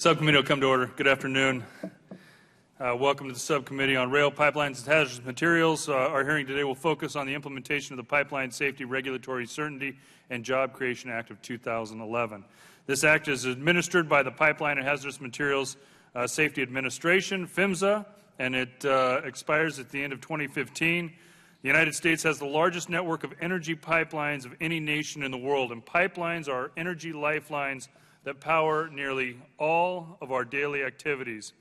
Subcommittee will come to order. Good afternoon. Welcome to the Subcommittee on Rail, Pipelines, and Hazardous Materials. Our hearing today will focus on the implementation of the Pipeline Safety, Regulatory Certainty, and Job Creation Act of 2011. This act is administered by the Pipeline and Hazardous Materials Safety Administration, PHMSA, and it expires at the end of 2015. The United States has the largest network of energy pipelines of any nation in the world, and pipelines are energy lifelines that power nearly all of our daily activities.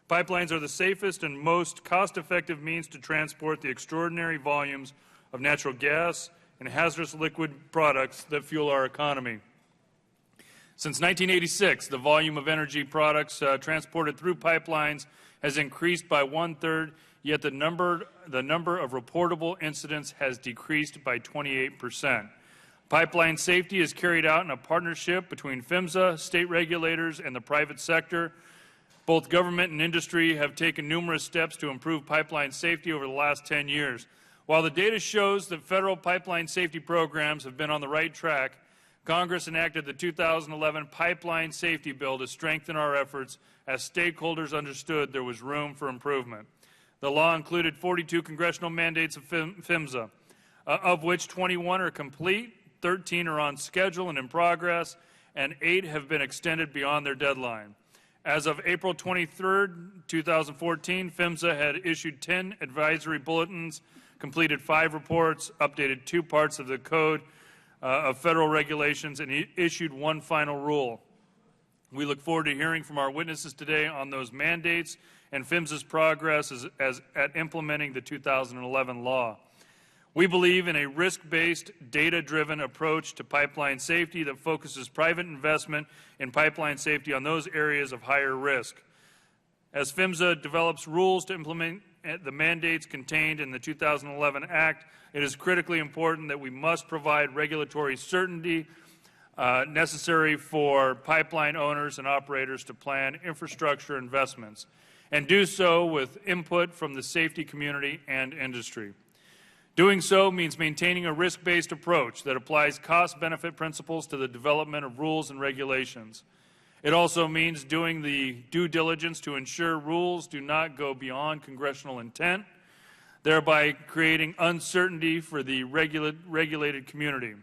Pipelines are the safest and most cost-effective means to transport the extraordinary volumes of natural gas and hazardous liquid products that fuel our economy. Since 1986, the volume of energy products transported through pipelines has increased by 1/3, yet the number of reportable incidents has decreased by 28%. Pipeline safety is carried out in a partnership between PHMSA, state regulators, and the private sector. Both government and industry have taken numerous steps to improve pipeline safety over the last 10 years. While the data shows that federal pipeline safety programs have been on the right track, Congress enacted the 2011 Pipeline Safety Bill to strengthen our efforts as stakeholders understood there was room for improvement. The law included 42 congressional mandates of PHMSA, of which 21 are complete, 13 are on schedule and in progress, and 8 have been extended beyond their deadline. As of April 23, 2014, PHMSA had issued 10 advisory bulletins, completed 5 reports, updated 2 parts of the Code of Federal Regulations, and issued 1 final rule. We look forward to hearing from our witnesses today on those mandates and PHMSA's progress at implementing the 2011 law. We believe in a risk-based, data-driven approach to pipeline safety that focuses private investment in pipeline safety on those areas of higher risk. As PHMSA develops rules to implement the mandates contained in the 2011 Act, it is critically important that we must provide regulatory certainty necessary for pipeline owners and operators to plan infrastructure investments, and do so with input from the safety community and industry. Doing so means maintaining a risk-based approach that applies cost-benefit principles to the development of rules and regulations. It also means doing the due diligence to ensure rules do not go beyond congressional intent, thereby creating uncertainty for the regulated community,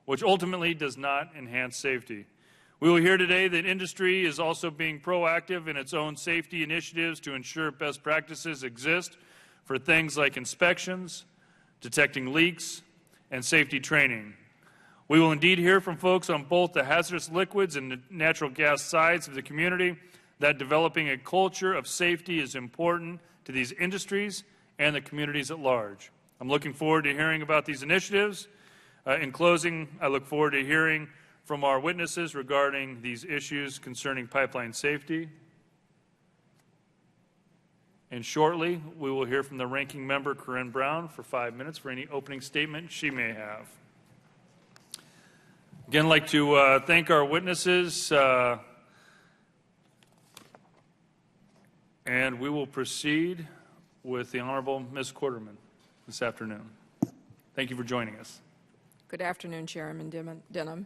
which ultimately does not enhance safety. We will hear today that industry is also being proactive in its own safety initiatives to ensure best practices exist for things like inspections, detecting leaks, and safety training. We will indeed hear from folks on both the hazardous liquids and the natural gas sides of the community that developing a culture of safety is important to these industries and the communities at large. I'm looking forward to hearing about these initiatives. In closing, I look forward to hearing from our witnesses regarding these issues concerning pipeline safety. And shortly, we will hear from the Ranking Member, Corinne Brown, for 5 minutes for any opening statement she may have. Again, I'd like to thank our witnesses, and we will proceed with the Honorable Ms. Quarterman this afternoon. Thank you for joining us. Good afternoon, Chairman Denham,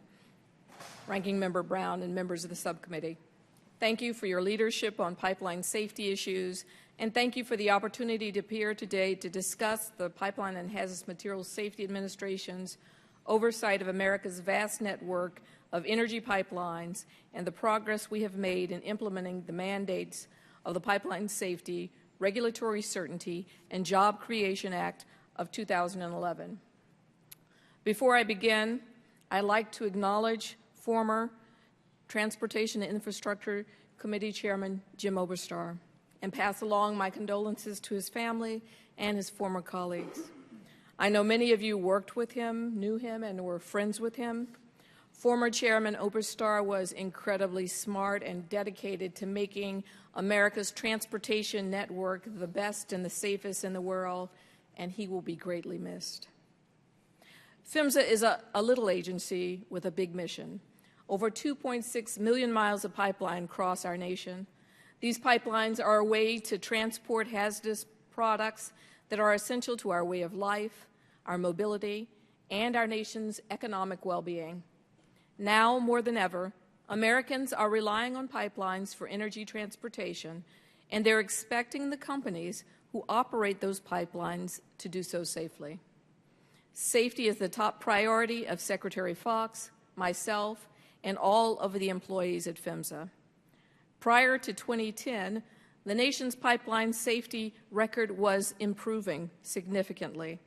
Ranking Member Brown, and members of the subcommittee. Thank you for your leadership on pipeline safety issues, and thank you for the opportunity to appear today to discuss the Pipeline and Hazardous Materials Safety Administration's oversight of America's vast network of energy pipelines and the progress we have made in implementing the mandates of the Pipeline Safety, Regulatory Certainty, and Job Creation Act of 2011. Before I begin, I'd like to acknowledge former Transportation and Infrastructure Committee Chairman Jim Oberstar and pass along my condolences to his family and his former colleagues. I know many of you worked with him, knew him, and were friends with him. Former Chairman Oberstar was incredibly smart and dedicated to making America's transportation network the best and the safest in the world, and he will be greatly missed. PHMSA is a little agency with a big mission. Over 2.6 million miles of pipeline cross our nation. These pipelines are a way to transport hazardous products that are essential to our way of life, our mobility, and our nation's economic well-being. Now more than ever, Americans are relying on pipelines for energy transportation, and they're expecting the companies who operate those pipelines to do so safely. Safety is the top priority of Secretary Fox, myself, and all of the employees at PHMSA. Prior to 2010, the nation's pipeline safety record was improving significantly.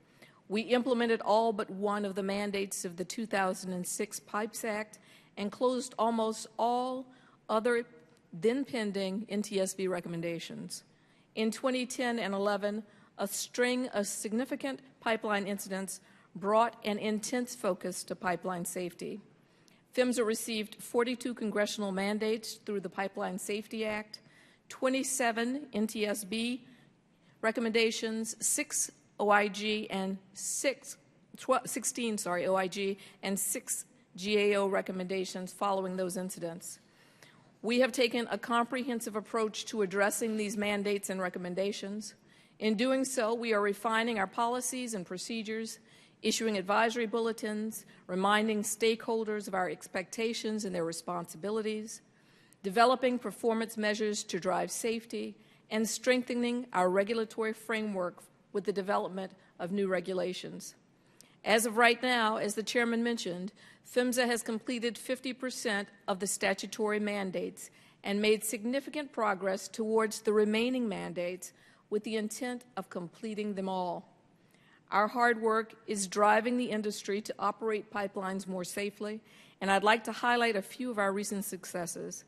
We implemented all but one of the mandates of the 2006 Pipes Act and closed almost all other then-pending NTSB recommendations. In 2010 and 11, a string of significant pipeline incidents brought an intense focus to pipeline safety. PHMSA received 42 congressional mandates through the Pipeline Safety Act, 27 NTSB recommendations, 16 OIG and 6 GAO recommendations following those incidents. We have taken a comprehensive approach to addressing these mandates and recommendations. In doing so, we are refining our policies and procedures, issuing advisory bulletins, reminding stakeholders of our expectations and their responsibilities, developing performance measures to drive safety, and strengthening our regulatory framework with the development of new regulations. As of right now, as the Chairman mentioned, PHMSA has completed 50% of the statutory mandates and made significant progress towards the remaining mandates with the intent of completing them all. Our hard work is driving the industry to operate pipelines more safely, and I'd like to highlight a few of our recent successes.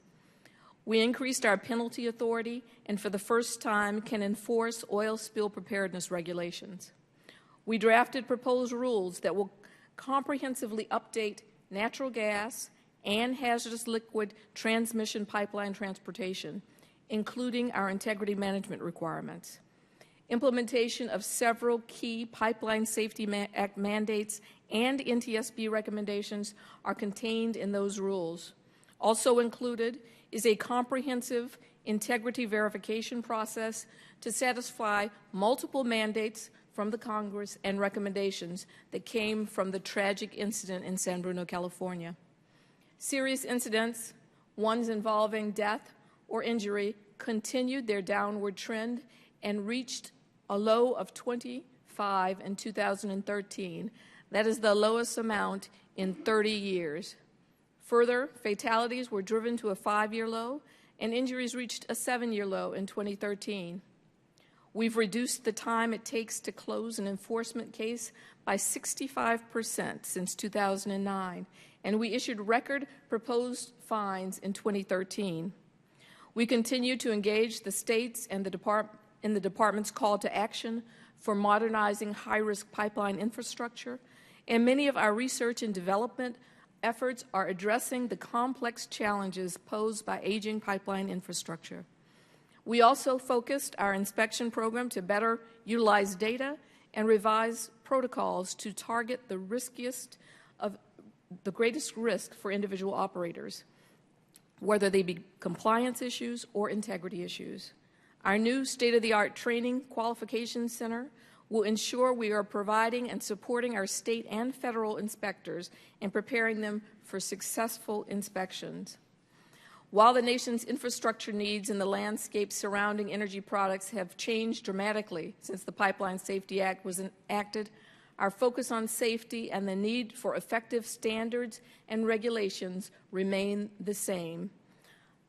We increased our penalty authority and for the first time can enforce oil spill preparedness regulations. We drafted proposed rules that will comprehensively update natural gas and hazardous liquid transmission pipeline transportation, including our integrity management requirements. Implementation of several key Pipeline Safety Act mandates and NTSB recommendations are contained in those rules. Also included is a comprehensive integrity verification process to satisfy multiple mandates from the Congress and recommendations that came from the tragic incident in San Bruno, California. Serious incidents, ones involving death or injury, continued their downward trend and reached a low of 25 in 2013. That is the lowest amount in 30 years. Further, fatalities were driven to a 5-year low, and injuries reached a 7-year low in 2013. We've reduced the time it takes to close an enforcement case by 65% since 2009, and we issued record proposed fines in 2013. We continue to engage the states and in the department's call to action for modernizing high-risk pipeline infrastructure, and many of our research and development efforts are addressing the complex challenges posed by aging pipeline infrastructure. We also focused our inspection program to better utilize data and revise protocols to target the greatest risk for individual operators, whether they be compliance issues or integrity issues. Our new state-of-the-art training qualification center will ensure we are providing and supporting our state and federal inspectors and preparing them for successful inspections. While the nation's infrastructure needs and the landscape surrounding energy products have changed dramatically since the Pipeline Safety Act was enacted, our focus on safety and the need for effective standards and regulations remain the same.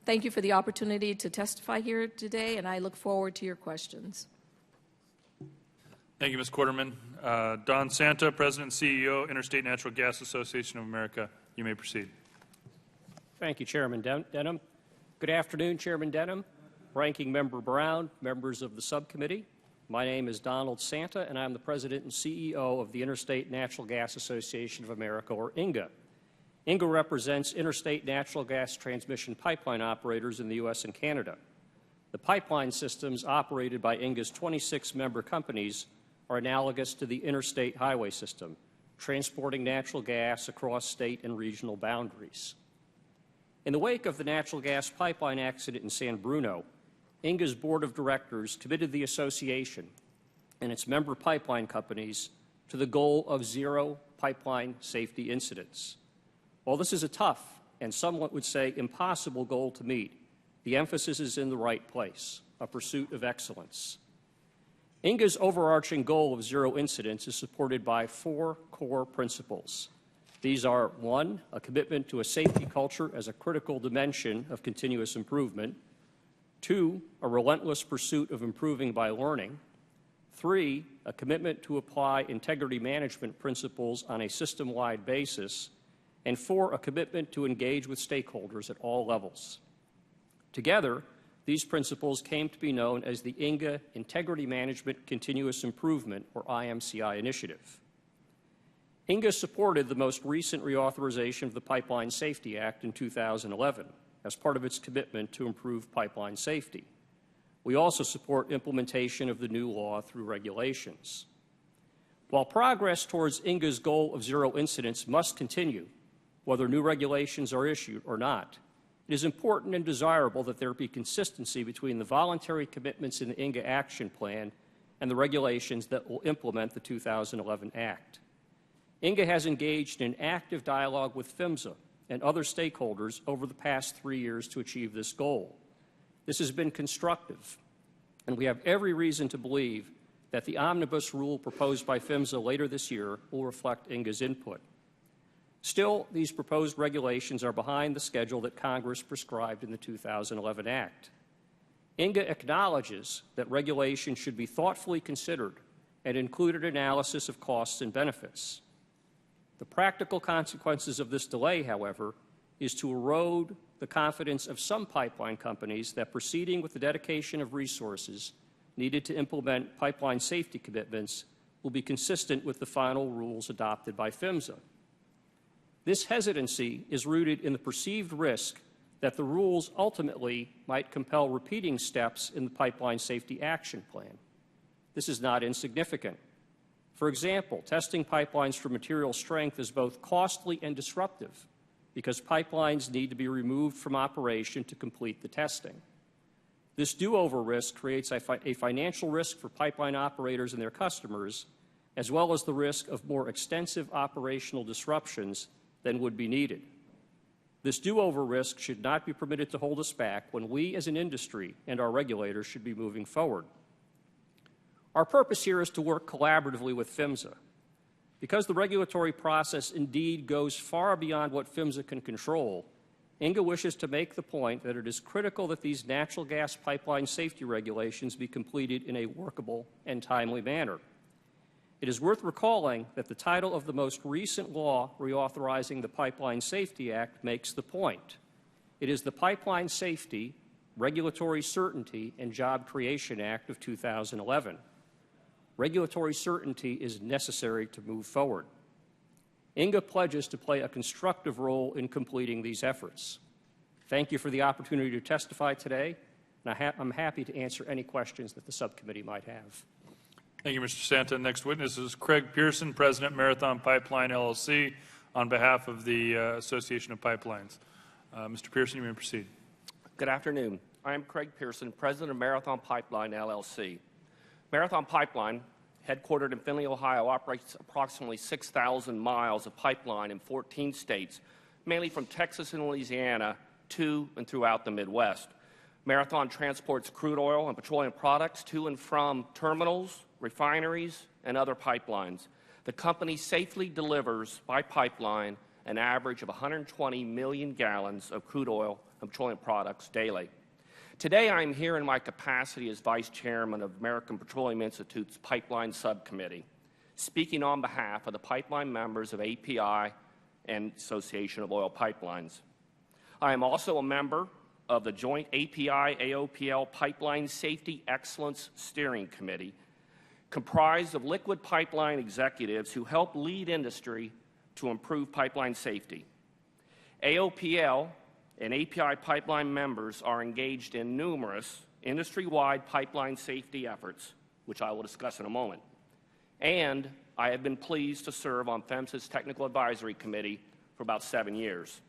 Thank you for the opportunity to testify here today, and I look forward to your questions. Thank you, Ms. Quarterman. Don Santa, President and CEO, Interstate Natural Gas Association of America. You may proceed. Thank you, Chairman Denham. Good afternoon, Chairman Denham, Ranking Member Brown, members of the subcommittee. My name is Donald Santa, and I'm the President and CEO of the Interstate Natural Gas Association of America, or INGA. INGA represents interstate natural gas transmission pipeline operators in the U.S. and Canada. The pipeline systems operated by INGA's 26 member companies are analogous to the interstate highway system, transporting natural gas across state and regional boundaries. In the wake of the natural gas pipeline accident in San Bruno, INGA's board of directors committed the association and its member pipeline companies to the goal of zero pipeline safety incidents. While this is a tough and some would say impossible goal to meet, the emphasis is in the right place, a pursuit of excellence. INGA's overarching goal of zero incidents is supported by 4 core principles. These are: 1, a commitment to a safety culture as a critical dimension of continuous improvement; 2, a relentless pursuit of improving by learning; 3, a commitment to apply integrity management principles on a system-wide basis; and 4, a commitment to engage with stakeholders at all levels. Together, these principles came to be known as the INGA Integrity Management Continuous Improvement, or IMCI, initiative. INGA supported the most recent reauthorization of the Pipeline Safety Act in 2011 as part of its commitment to improve pipeline safety. We also support implementation of the new law through regulations. While progress towards INGA's goal of zero incidents must continue, whether new regulations are issued or not, it is important and desirable that there be consistency between the voluntary commitments in the INGA Action Plan and the regulations that will implement the 2011 Act. INGA has engaged in active dialogue with PHMSA and other stakeholders over the past 3 years to achieve this goal. This has been constructive, and we have every reason to believe that the omnibus rule proposed by PHMSA later this year will reflect INGA's input. Still, these proposed regulations are behind the schedule that Congress prescribed in the 2011 Act. INGA acknowledges that regulations should be thoughtfully considered and include an analysis of costs and benefits. The practical consequences of this delay, however, is to erode the confidence of some pipeline companies that proceeding with the dedication of resources needed to implement pipeline safety commitments will be consistent with the final rules adopted by PHMSA. This hesitancy is rooted in the perceived risk that the rules ultimately might compel repeating steps in the Pipeline Safety Action Plan. This is not insignificant. For example, testing pipelines for material strength is both costly and disruptive because pipelines need to be removed from operation to complete the testing. This do-over risk creates a financial risk for pipeline operators and their customers, as well as the risk of more extensive operational disruptions than would be needed. This do-over risk should not be permitted to hold us back when we as an industry and our regulators should be moving forward. Our purpose here is to work collaboratively with PHMSA. Because the regulatory process indeed goes far beyond what PHMSA can control, INGA wishes to make the point that it is critical that these natural gas pipeline safety regulations be completed in a workable and timely manner. It is worth recalling that the title of the most recent law reauthorizing the Pipeline Safety Act makes the point. It is the Pipeline Safety, Regulatory Certainty, and Job Creation Act of 2011. Regulatory certainty is necessary to move forward. INGA pledges to play a constructive role in completing these efforts. Thank you for the opportunity to testify today, and I'm happy to answer any questions that the subcommittee might have. Thank you, Mr. Santa. Next witness is Craig Pearson, President, Marathon Pipeline, LLC, on behalf of the Association of Pipelines. Mr. Pearson, you may proceed. Good afternoon. I am Craig Pearson, President of Marathon Pipeline, LLC. Marathon Pipeline, headquartered in Findlay, Ohio, operates approximately 6,000 miles of pipeline in 14 states, mainly from Texas and Louisiana to and throughout the Midwest. Marathon transports crude oil and petroleum products to and from terminals, refineries, and other pipelines. The company safely delivers by pipeline an average of 120 million gallons of crude oil and petroleum products daily. Today, I am here in my capacity as Vice Chairman of American Petroleum Institute's Pipeline Subcommittee, speaking on behalf of the pipeline members of API and Association of Oil Pipelines. I am also a member of the joint API-AOPL Pipeline Safety Excellence Steering Committee, comprised of liquid pipeline executives who help lead industry to improve pipeline safety. AOPL and API pipeline members are engaged in numerous industry-wide pipeline safety efforts, which I will discuss in a moment. And I have been pleased to serve on PHMSA's Technical Advisory Committee for about 7 years.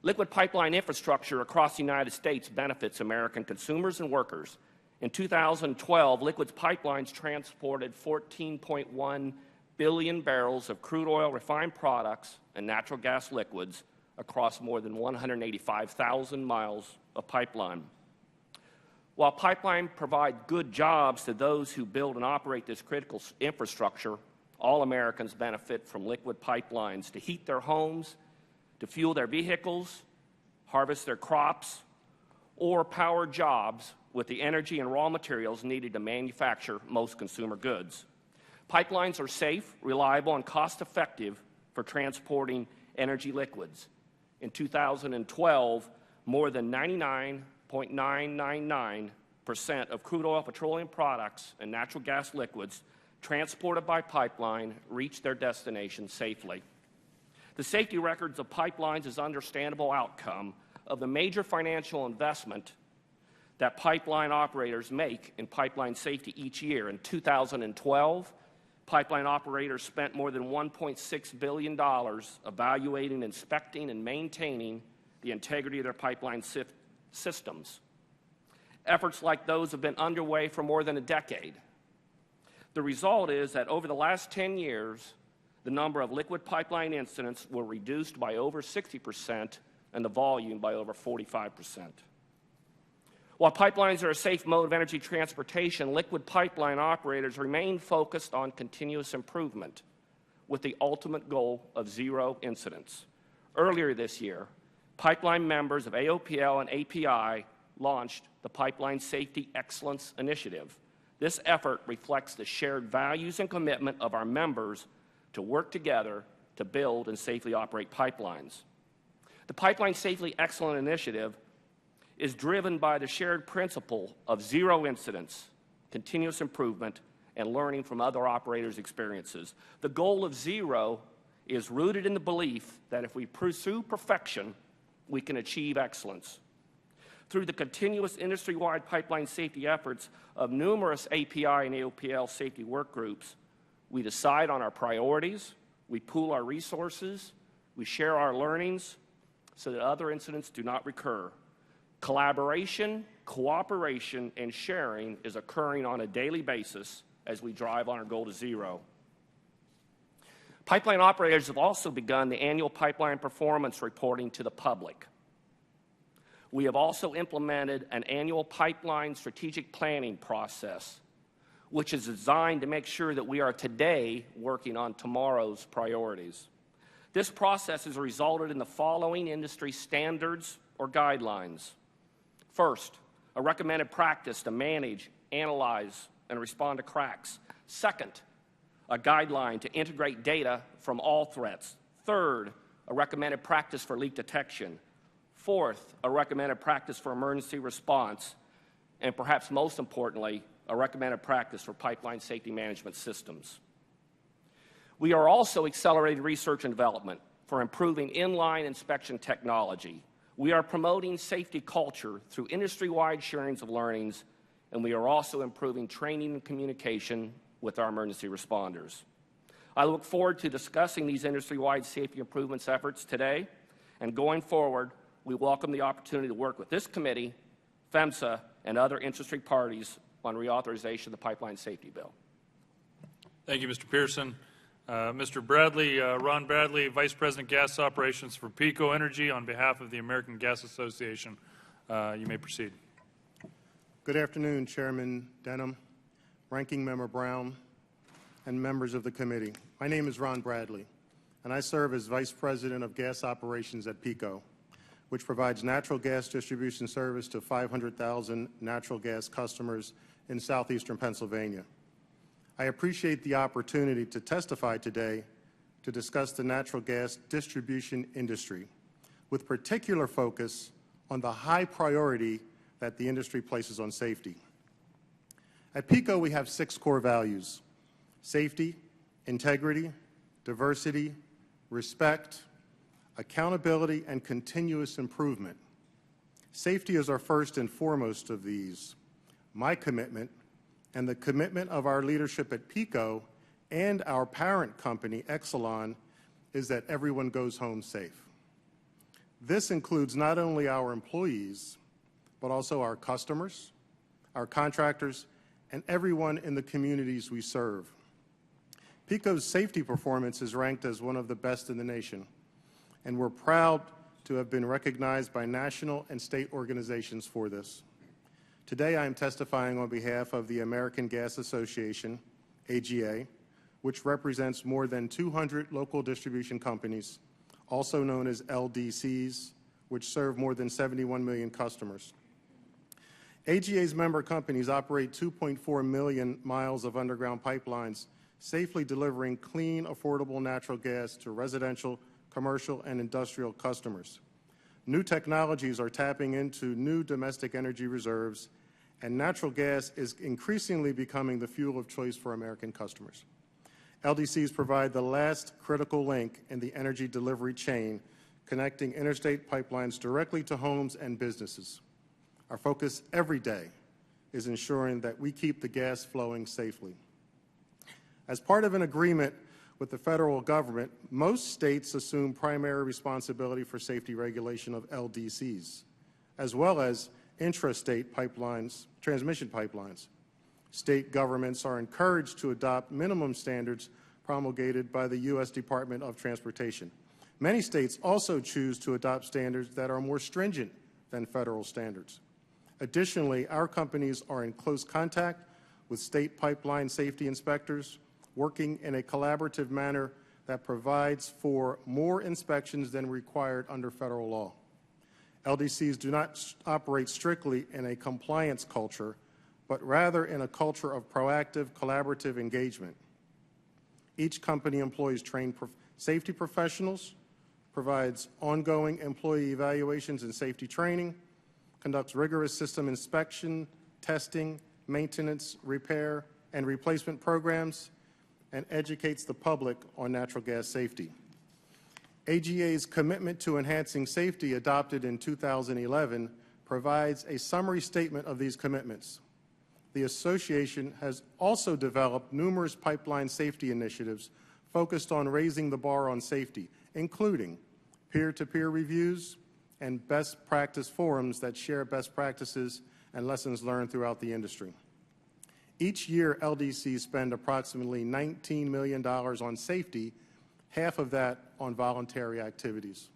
Liquid pipeline infrastructure across the United States benefits American consumers and workers. In 2012, liquids pipelines transported 14.1 billion barrels of crude oil, refined products, and natural gas liquids across more than 185,000 miles of pipeline. While pipeline provide good jobs to those who build and operate this critical infrastructure, all Americans benefit from liquid pipelines to heat their homes, to fuel their vehicles, harvest their crops, or power jobs with the energy and raw materials needed to manufacture most consumer goods. Pipelines are safe, reliable, and cost-effective for transporting energy liquids. In 2012, more than 99.999% of crude oil, petroleum products, and natural gas liquids transported by pipeline reached their destination safely. The safety records of pipelines is an understandable outcome of the major financial investment that pipeline operators make in pipeline safety each year. In 2012, pipeline operators spent more than $1.6 billion evaluating, inspecting, and maintaining the integrity of their pipeline systems. Efforts like those have been underway for more than a decade. The result is that over the last 10 years, the number of liquid pipeline incidents were reduced by over 60% and the volume by over 45%. While pipelines are a safe mode of energy transportation, liquid pipeline operators remain focused on continuous improvement with the ultimate goal of zero incidents. Earlier this year, pipeline members of AOPL and API launched the Pipeline Safety Excellence Initiative. This effort reflects the shared values and commitment of our members to work together to build and safely operate pipelines. The Pipeline Safety Excellence Initiative is driven by the shared principle of zero incidents, continuous improvement, and learning from other operators' experiences. The goal of zero is rooted in the belief that if we pursue perfection, we can achieve excellence. Through the continuous industry-wide pipeline safety efforts of numerous API and AOPL safety work groups, we decide on our priorities, we pool our resources, we share our learnings so that other incidents do not recur. Collaboration, cooperation, and sharing is occurring on a daily basis as we drive on our goal to zero. Pipeline operators have also begun the annual pipeline performance reporting to the public. We have also implemented an annual pipeline strategic planning process, which is designed to make sure that we are today working on tomorrow's priorities. This process has resulted in the following industry standards or guidelines. First, a recommended practice to manage, analyze, and respond to cracks. Second, a guideline to integrate data from all threats. Third, a recommended practice for leak detection. Fourth, a recommended practice for emergency response. And perhaps most importantly, a recommended practice for pipeline safety management systems. We are also accelerating research and development for improving inline inspection technology. We are promoting safety culture through industry-wide sharings of learnings, and we are also improving training and communication with our emergency responders. I look forward to discussing these industry-wide safety improvements efforts today, and going forward, we welcome the opportunity to work with this committee, PHMSA, and other industry parties on reauthorization of the Pipeline Safety Bill. Thank you, Mr. Pearson. Mr. Bradley, Ron Bradley, Vice President Gas Operations for PECO Energy, on behalf of the American Gas Association. You may proceed. Good afternoon, Chairman Denham, Ranking Member Brown, and members of the committee. My name is Ron Bradley, and I serve as Vice President of Gas Operations at PECO, which provides natural gas distribution service to 500,000 natural gas customers in southeastern Pennsylvania. I appreciate the opportunity to testify today to discuss the natural gas distribution industry, with particular focus on the high priority that the industry places on safety. At PECO, we have 6 core values: safety, integrity, diversity, respect, accountability, and continuous improvement. Safety is our first and foremost of these. My commitment, and the commitment of our leadership at PECO and our parent company, Exelon, is that everyone goes home safe. This includes not only our employees, but also our customers, our contractors, and everyone in the communities we serve. PECO's safety performance is ranked as one of the best in the nation, and we're proud to have been recognized by national and state organizations for this. Today, I am testifying on behalf of the American Gas Association, AGA, which represents more than 200 local distribution companies, also known as LDCs, which serve more than 71 million customers. AGA's member companies operate 2.4 million miles of underground pipelines, safely delivering clean, affordable natural gas to residential, commercial, and industrial customers. New technologies are tapping into new domestic energy reserves, and natural gas is increasingly becoming the fuel of choice for American customers. LDCs provide the last critical link in the energy delivery chain, connecting interstate pipelines directly to homes and businesses. Our focus every day is ensuring that we keep the gas flowing safely. As part of an agreement with the federal government, most states assume primary responsibility for safety regulation of LDCs, as well as intrastate pipelines, transmission pipelines. State governments are encouraged to adopt minimum standards promulgated by the U.S. Department of Transportation. Many states also choose to adopt standards that are more stringent than federal standards. Additionally, our companies are in close contact with state pipeline safety inspectors, working in a collaborative manner that provides for more inspections than required under federal law. LDCs do not operate strictly in a compliance culture, but rather in a culture of proactive, collaborative engagement. Each company employs trained safety professionals, provides ongoing employee evaluations and safety training, conducts rigorous system inspection, testing, maintenance, repair, and replacement programs, and educates the public on natural gas safety. AGA's commitment to enhancing safety, adopted in 2011, provides a summary statement of these commitments. The association has also developed numerous pipeline safety initiatives focused on raising the bar on safety, including peer-to-peer reviews and best practice forums that share best practices and lessons learned throughout the industry. Each year, LDCs spend approximately $19 million on safety, half of that on voluntary activities.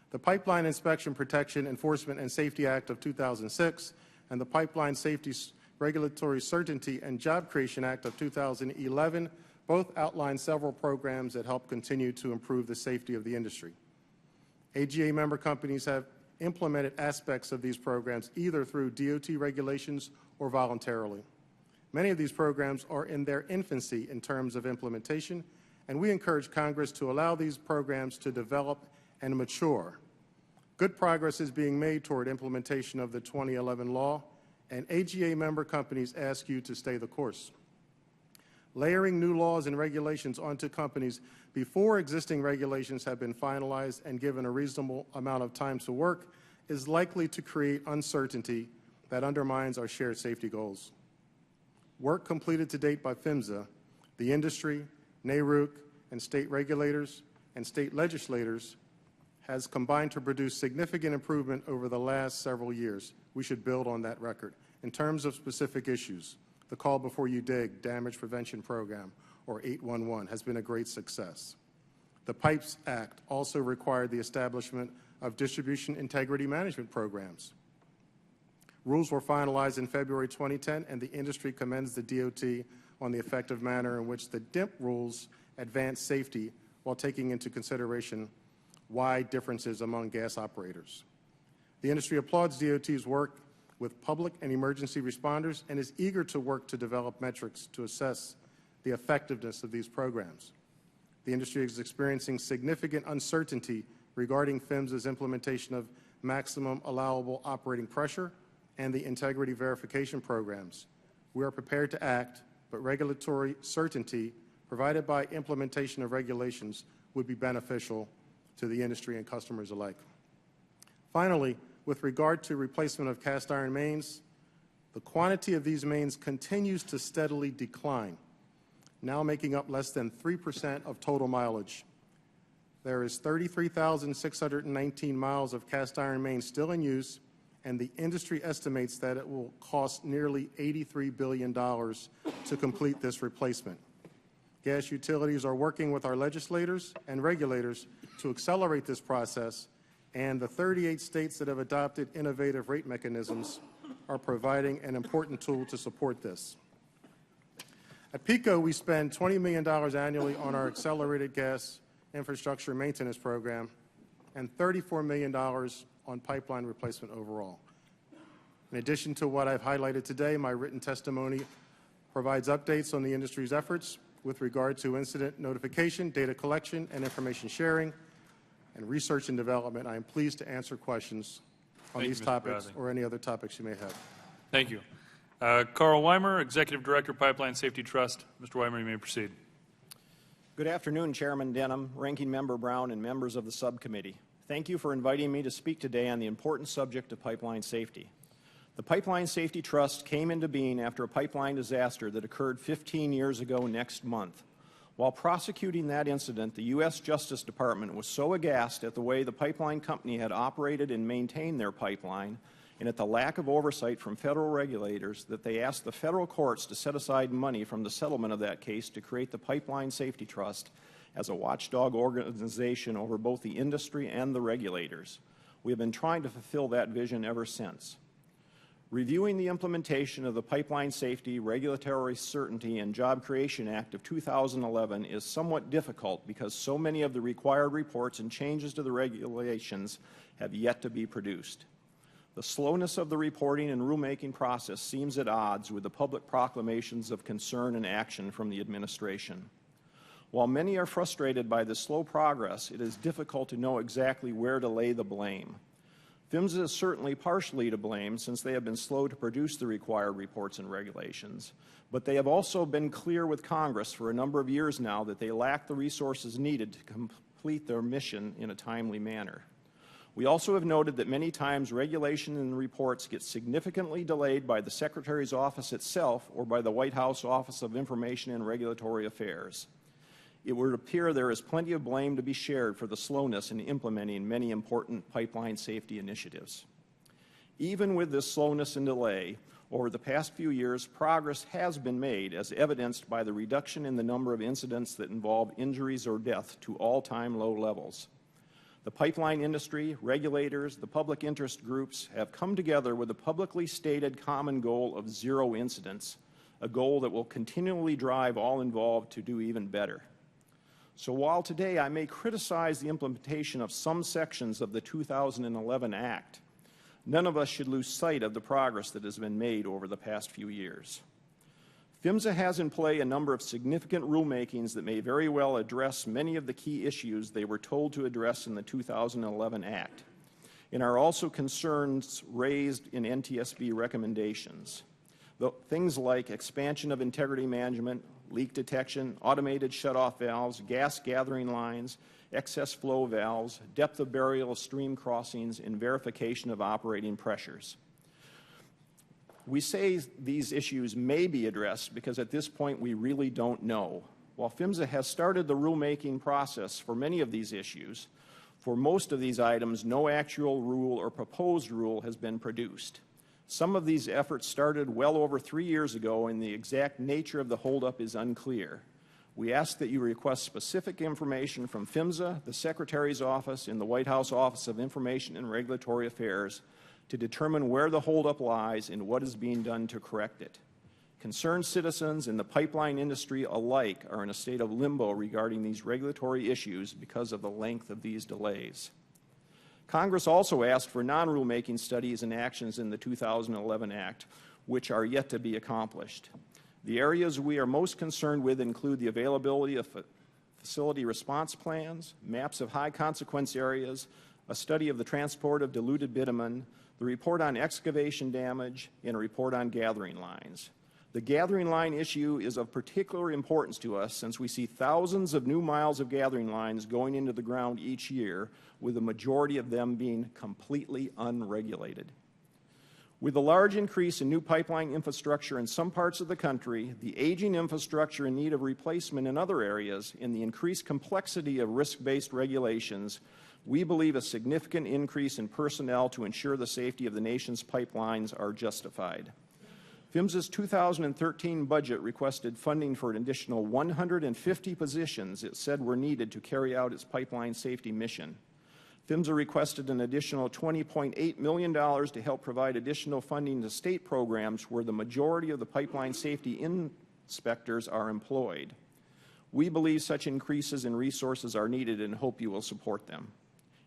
The Pipeline Inspection, Protection, Enforcement, and Safety Act of 2006 and the Pipeline Safety, Regulatory Certainty, and Job Creation Act of 2011 both outline several programs that help continue to improve the safety of the industry. AGA member companies have implemented aspects of these programs either through DOT regulations or voluntarily. Many of these programs are in their infancy in terms of implementation, and we encourage Congress to allow these programs to develop and mature. Good progress is being made toward implementation of the 2011 law, and AGA member companies ask you to stay the course. Layering new laws and regulations onto companies before existing regulations have been finalized and given a reasonable amount of time to work is likely to create uncertainty that undermines our shared safety goals. Work completed to date by PHMSA, the industry, NARUC, and state regulators and state legislators has combined to produce significant improvement over the last several years. We should build on that record. In terms of specific issues, the Call Before You Dig Damage Prevention Program, or 811, has been a great success. The PIPES Act also required the establishment of distribution integrity management programs. Rules were finalized in February 2010, and the industry commends the DOT on the effective manner in which the DIMP rules advance safety while taking into consideration wide differences among gas operators. The industry applauds DOT's work with public and emergency responders and is eager to work to develop metrics to assess the effectiveness of these programs. The industry is experiencing significant uncertainty regarding PHMSA's implementation of maximum allowable operating pressure and the integrity verification programs. We are prepared to act, but regulatory certainty provided by implementation of regulations would be beneficial to the industry and customers alike. Finally, with regard to replacement of cast iron mains, the quantity of these mains continues to steadily decline, now making up less than 3% of total mileage. There is 33,619 miles of cast iron mains still in use, and the industry estimates that it will cost nearly $83 billion to complete this replacement. Gas utilities are working with our legislators and regulators to accelerate this process, and the 38 states that have adopted innovative rate mechanisms are providing an important tool to support this. At PECO, we spend $20 million annually on our accelerated gas infrastructure maintenance program and $34 million on pipeline replacement overall. In addition to what I've highlighted today, my written testimony provides updates on the industry's efforts with regard to incident notification, data collection, and information sharing, and research and development. I am pleased to answer questions on these topics or any other topics you may have. Thank you. Carl Weimer, Executive Director, Pipeline Safety Trust. Mr. Weimer, you may proceed. Good afternoon, Chairman Denham, Ranking Member Brown, and members of the subcommittee. Thank you for inviting me to speak today on the important subject of pipeline safety. The Pipeline Safety Trust came into being after a pipeline disaster that occurred 15 years ago next month. While prosecuting that incident, the U.S. Justice Department was so aghast at the way the pipeline company had operated and maintained their pipeline and at the lack of oversight from federal regulators that they asked the federal courts to set aside money from the settlement of that case to create the Pipeline Safety Trust as a watchdog organization over both the industry and the regulators. We have been trying to fulfill that vision ever since. Reviewing the implementation of the Pipeline Safety, Regulatory Certainty, and Job Creation Act of 2011 is somewhat difficult because so many of the required reports and changes to the regulations have yet to be produced. The slowness of the reporting and rulemaking process seems at odds with the public proclamations of concern and action from the administration. While many are frustrated by the slow progress, it is difficult to know exactly where to lay the blame. PHMSA is certainly partially to blame since they have been slow to produce the required reports and regulations, but they have also been clear with Congress for a number of years now that they lack the resources needed to complete their mission in a timely manner. We also have noted that many times regulation and reports get significantly delayed by the Secretary's office itself or by the White House Office of Information and Regulatory Affairs. It would appear there is plenty of blame to be shared for the slowness in implementing many important pipeline safety initiatives. Even with this slowness and delay, over the past few years, progress has been made as evidenced by the reduction in the number of incidents that involve injuries or death to all-time low levels. The pipeline industry, regulators, the public interest groups have come together with a publicly stated common goal of zero incidents, a goal that will continually drive all involved to do even better. So while today I may criticize the implementation of some sections of the 2011 Act, none of us should lose sight of the progress that has been made over the past few years. PHMSA has in play a number of significant rulemakings that may very well address many of the key issues they were told to address in the 2011 Act, and are also concerns raised in NTSB recommendations. Things like expansion of integrity management, leak detection, automated shutoff valves, gas gathering lines, excess flow valves, depth of burial of stream crossings, and verification of operating pressures. We say these issues may be addressed because at this point we really don't know. While PHMSA has started the rulemaking process for many of these issues, for most of these items no actual rule or proposed rule has been produced. Some of these efforts started well over 3 years ago and the exact nature of the holdup is unclear. We ask that you request specific information from PHMSA, the Secretary's Office, and the White House Office of Information and Regulatory Affairs to determine where the holdup lies and what is being done to correct it. Concerned citizens and the pipeline industry alike are in a state of limbo regarding these regulatory issues because of the length of these delays. Congress also asked for non-rulemaking studies and actions in the 2011 Act, which are yet to be accomplished. The areas we are most concerned with include the availability of facility response plans, maps of high-consequence areas, a study of the transport of diluted bitumen, the report on excavation damage, and a report on gathering lines. The gathering line issue is of particular importance to us since we see thousands of new miles of gathering lines going into the ground each year, with the majority of them being completely unregulated. With the large increase in new pipeline infrastructure in some parts of the country, the aging infrastructure in need of replacement in other areas, and the increased complexity of risk-based regulations, we believe a significant increase in personnel to ensure the safety of the nation's pipelines are justified. PHMSA's 2013 budget requested funding for an additional 150 positions it said were needed to carry out its pipeline safety mission. PHMSA requested an additional $20.8 million to help provide additional funding to state programs where the majority of the pipeline safety inspectors are employed. We believe such increases in resources are needed and hope you will support them.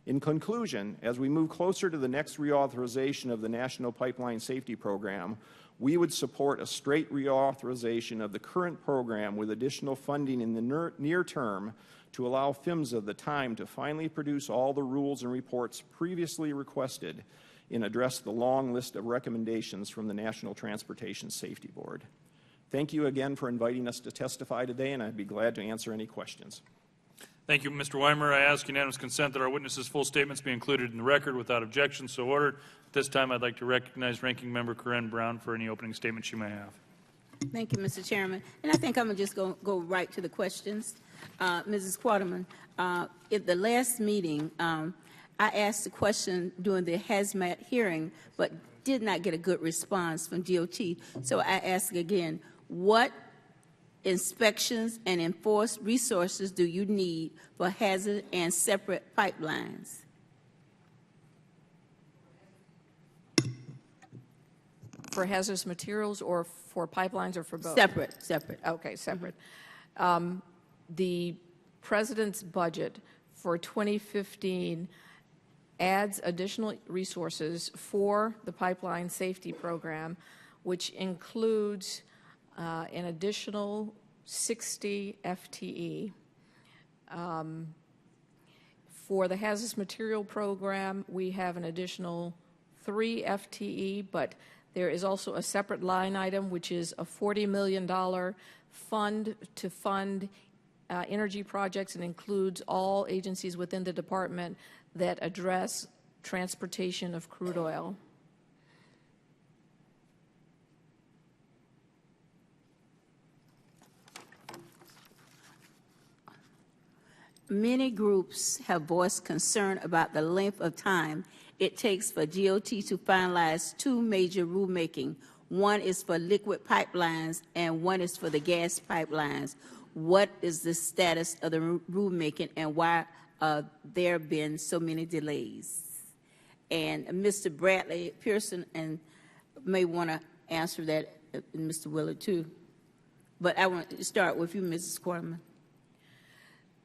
In conclusion, as we move closer to the next reauthorization of the National Pipeline Safety Program, we would support a straight reauthorization of the current program with additional funding in the near term to allow PHMSA the time to finally produce all the rules and reports previously requested and address the long list of recommendations from the National Transportation Safety Board. Thank you again for inviting us to testify today, and I'd be glad to answer any questions. Thank you, Mr. Weimer. I ask unanimous consent that our witnesses' full statements be included in the record without objection. So ordered. At this time, I'd like to recognize Ranking Member Corinne Brown for any opening statement she may have. Thank you, Mr. Chairman. And I think I'm going to just go right to the questions. Mrs. Quarterman, at the last meeting, I asked a question during the hazmat hearing, but did not get a good response from DOT. So I ask again, what inspections and enforced resources do you need for hazard and separate pipelines? For hazardous materials or for pipelines or for both? Separate. Okay, separate. The President's budget for 2015 adds additional resources for the pipeline safety program, which includes an additional 60 FTE. For the hazardous material program, we have an additional 3 FTE, but there is also a separate line item, which is a $40 million fund to fund energy projects and includes all agencies within the department that address transportation of crude oil. Many groups have voiced concern about the length of time it takes for DOT to finalize 2 major rulemaking. One is for liquid pipelines and one is for the gas pipelines. What is the status of the rulemaking and why there have been so many delays? And Mr. Bradley Pearson and may want to answer that, Mr. Willard too. But I want to start with you, Mrs. Quarterman.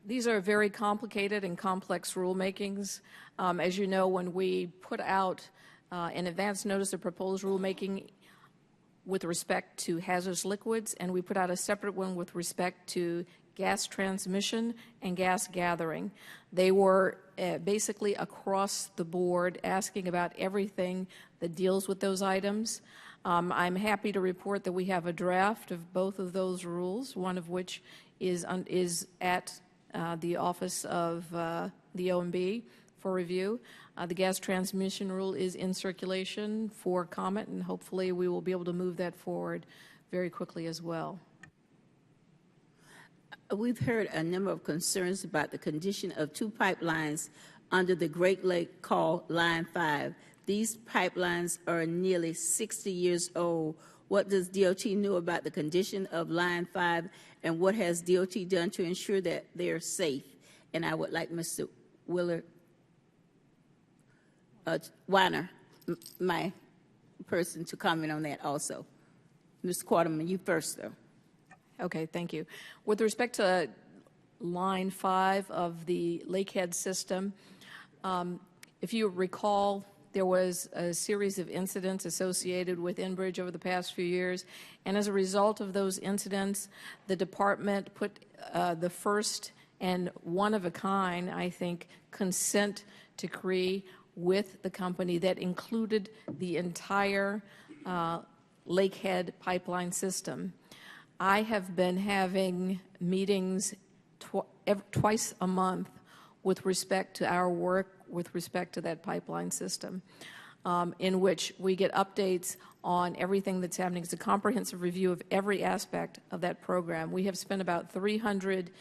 These are very complicated and complex rulemakings. As you know, when we put out an advance notice of proposed rulemaking with respect to hazardous liquids, and we put out a separate one with respect to gas transmission and gas gathering. They were basically across the board asking about everything that deals with those items. I'm happy to report that we have a draft of both of those rules, one of which is at the office of the OMB for review. The gas transmission rule is in circulation for comment, and hopefully we will be able to move that forward very quickly as well. We've heard a number of concerns about the condition of 2 pipelines under the Great Lake called Line 5. These pipelines are nearly 60 years old. What does DOT know about the condition of Line 5, and what has DOT done to ensure that they're safe? And I would like Mr. Willard Weiner, my person, to comment on that also. Ms. Quarterman, you first, though. Okay, thank you. With respect to Line 5 of the Lakehead system, if you recall, there was a series of incidents associated with Enbridge over the past few years, and as a result of those incidents, the department put the first and one-of-a-kind, I think, consent decree with the company that included the entire Lakehead pipeline system. I have been having meetings twice a month with respect to our work with respect to that pipeline system, in which we get updates on everything that's happening. It's a comprehensive review of every aspect of that program. We have spent about 300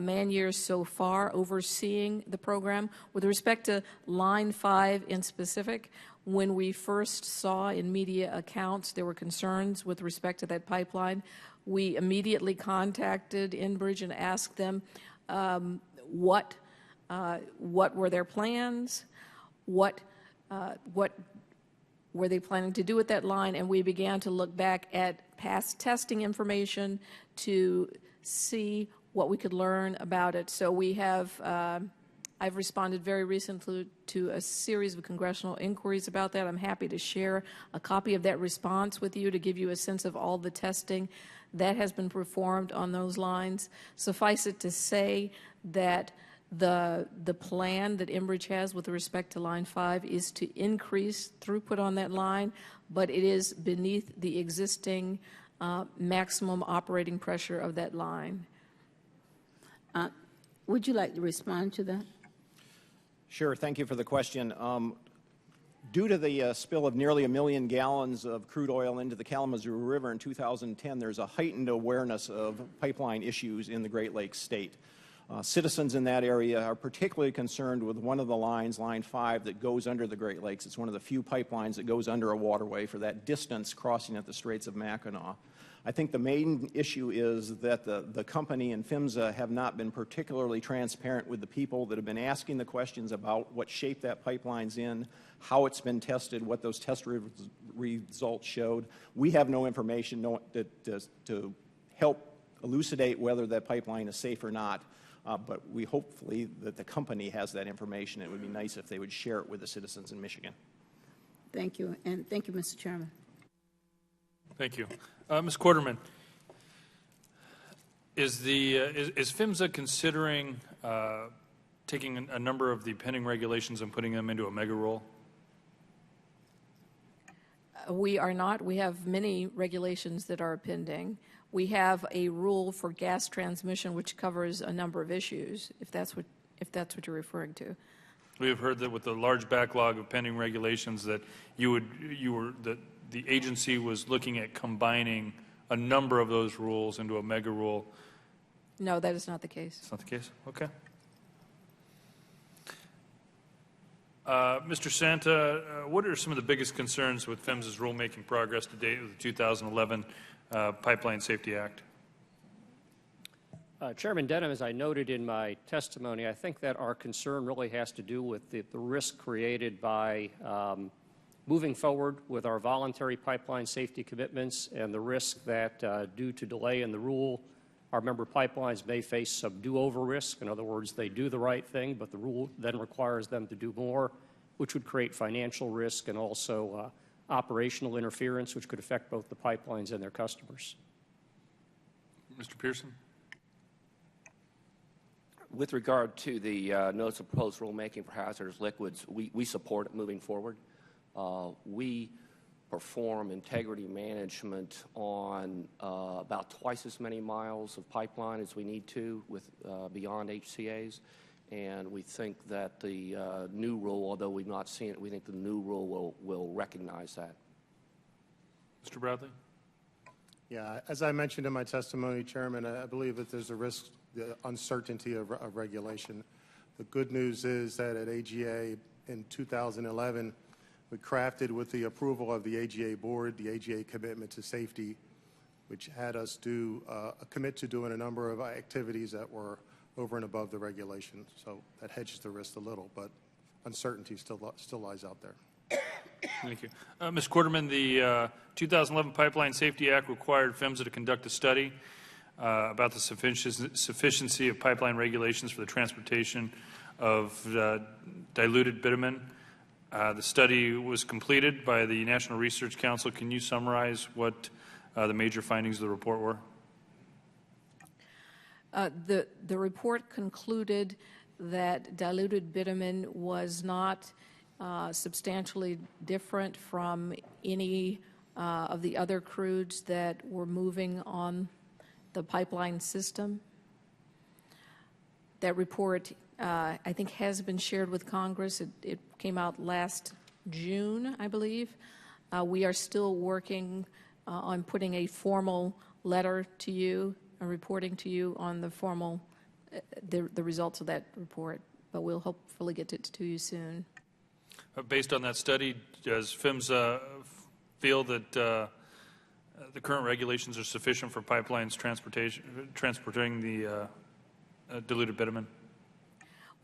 man-years so far overseeing the program. With respect to Line 5 in specific, when we first saw in media accounts there were concerns with respect to that pipeline, we immediately contacted Enbridge and asked them what What were their plans? What were they planning to do with that line? And we began to look back at past testing information to see what we could learn about it. So we have, I've responded very recently to a series of congressional inquiries about that. I'm happy to share a copy of that response with you to give you a sense of all the testing that has been performed on those lines. Suffice it to say that the plan that Enbridge has with respect to Line 5 is to increase throughput on that line, but it is beneath the existing maximum operating pressure of that line. Would you like to respond to that? Sure. Thank you for the question. Due to the spill of nearly 1 million gallons of crude oil into the Kalamazoo River in 2010, there's a heightened awareness of pipeline issues in the Great Lakes state. Citizens in that area are particularly concerned with one of the lines, Line 5, that goes under the Great Lakes. It's one of the few pipelines that goes under a waterway for that distance crossing at the Straits of Mackinac. I think the main issue is that the company and PHMSA have not been particularly transparent with the people that have been asking the questions about what shape that pipeline's in, how it's been tested, what those test results showed. We have no information to help elucidate whether that pipeline is safe or not, but we hopefully that the company has that information. It would be nice if they would share it with the citizens in Michigan. Thank you, and thank you, Mr. Chairman. Thank you. Ms. Quarterman, is PHMSA considering taking a number of the pending regulations and putting them into a mega rule? We are not. We have many regulations that are pending. We have a rule for gas transmission which covers a number of issues, if that's what you're referring to. We have heard that with the large backlog of pending regulations that the agency was looking at combining a number of those rules into a mega rule. No, that is not the case. It's not the case? Okay. Mr. Santa, what are some of the biggest concerns with PHMSA's rulemaking progress to date with the 2011 Pipeline Safety Act? Chairman Denham, as I noted in my testimony, I think that our concern really has to do with the risk created by moving forward with our voluntary pipeline safety commitments and the risk that due to delay in the rule, our member pipelines may face some do-over risk. In other words, they do the right thing, but the rule then requires them to do more, which would create financial risk and also operational interference, which could affect both the pipelines and their customers. Mr. Pearson? With regard to the notice of proposed rulemaking for hazardous liquids, we support it moving forward. We perform integrity management on about twice as many miles of pipeline as we need to with beyond HCAs, and we think that the new rule, although we've not seen it, we think the new rule will recognize that. Mr. Bradley? Yeah, as I mentioned in my testimony, Chairman, I believe that there's a risk, the uncertainty of regulation. The good news is that at AGA in 2011, we crafted with the approval of the AGA board, the AGA commitment to safety, which had us commit to doing a number of activities that were over and above the regulation. So that hedges the risk a little, but uncertainty still lies out there. Thank you. Ms. Quarterman, the 2011 Pipeline Safety Act required PHMSA to conduct a study about the sufficiency of pipeline regulations for the transportation of diluted bitumen. The study was completed by the National Research Council. Can you summarize what the major findings of the report were? The report concluded that diluted bitumen was not substantially different from any of the other crudes that were moving on the pipeline system. That report, I think, has been shared with Congress. It came out last June, I believe. We are still working on putting a formal letter to you, reporting to you on the formal, the results of that report, but we'll hopefully get it to you soon. Based on that study, does PHMSA feel that the current regulations are sufficient for pipelines transporting the diluted bitumen?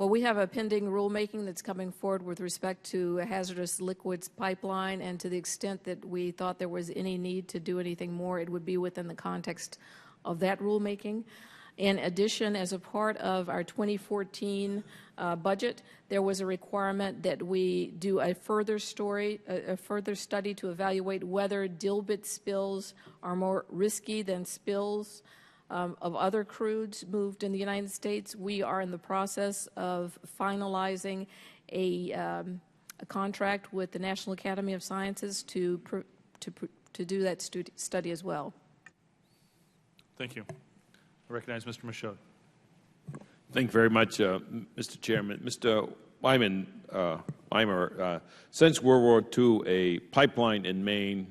Well, we have a pending rulemaking that's coming forward with respect to a hazardous liquids pipeline, and to the extent that we thought there was any need to do anything more, it would be within the context of that rulemaking. In addition, as a part of our 2014 budget, there was a requirement that we do a further study to evaluate whether dilbit spills are more risky than spills of other crudes moved in the United States. We are in the process of finalizing a contract with the National Academy of Sciences to do that study as well. Thank you. I recognize Mr. Michaud. Thank you very much, Mr. Chairman. Mr. Weimer, since World War II, a pipeline in Maine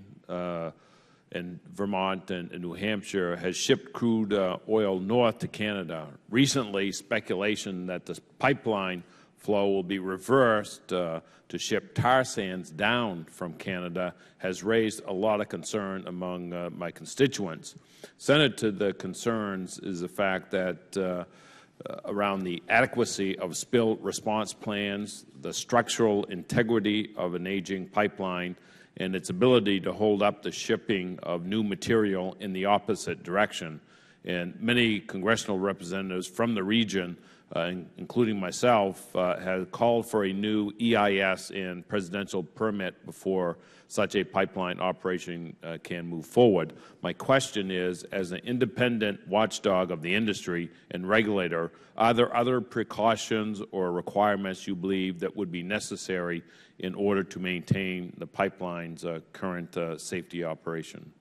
and Vermont and New Hampshire has shipped crude oil north to Canada. Recently, speculation that this pipeline flow will be reversed to ship tar sands down from Canada has raised a lot of concern among my constituents. Centered to the concerns is the fact that around the adequacy of spill response plans, the structural integrity of an aging pipeline, and its ability to hold up the shipping of new material in the opposite direction. And many congressional representatives from the region, including myself, have called for a new EIS and presidential permit before such a pipeline operation can move forward. My question is, as an independent watchdog of the industry and regulator, are there other precautions or requirements you believe that would be necessary in order to maintain the pipeline's current safety operation?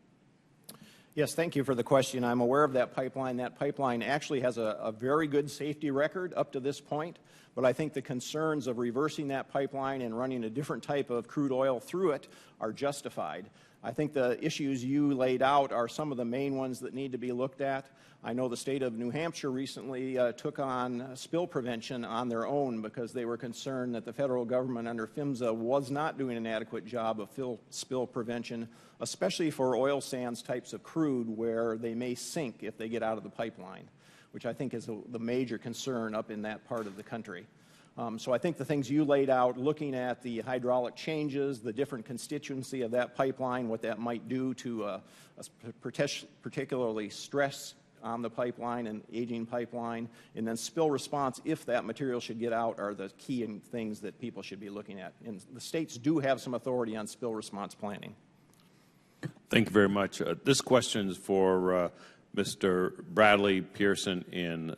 Yes, thank you for the question. I'm aware of that pipeline. That pipeline actually has a very good safety record up to this point, but I think the concerns of reversing that pipeline and running a different type of crude oil through it are justified. I think the issues you laid out are some of the main ones that need to be looked at. I know the state of New Hampshire recently took on spill prevention on their own because they were concerned that the federal government under PHMSA was not doing an adequate job of spill prevention, especially for oil sands types of crude where they may sink if they get out of the pipeline, which I think is the major concern up in that part of the country. So I think the things you laid out, looking at the hydraulic changes, the different constituency of that pipeline, what that might do to a particularly stress on the pipeline and aging pipeline, and then spill response if that material should get out are the key things that people should be looking at. And the states do have some authority on spill response planning. Thank you very much. This question is for Mr. Bradley, Pearson, and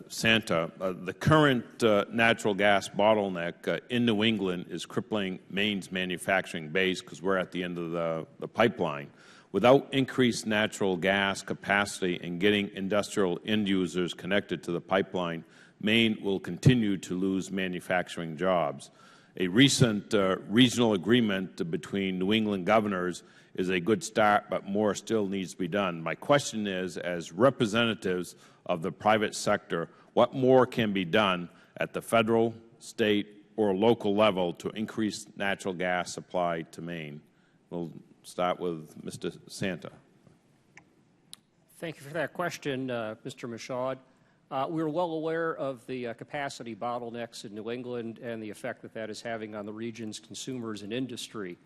Santa. The current natural gas bottleneck in New England is crippling Maine's manufacturing base because we're at the end of the pipeline. Without increased natural gas capacity and getting industrial end users connected to the pipeline, Maine will continue to lose manufacturing jobs. A recent regional agreement between New England governors is a good start, but more still needs to be done. My question is, as representatives of the private sector, what more can be done at the federal, state, or local level to increase natural gas supply to Maine? We'll start with Mr. Santa. Thank you for that question, Mr. Michaud. We're well aware of the capacity bottlenecks in New England and the effect that that is having on the region's consumers and industry.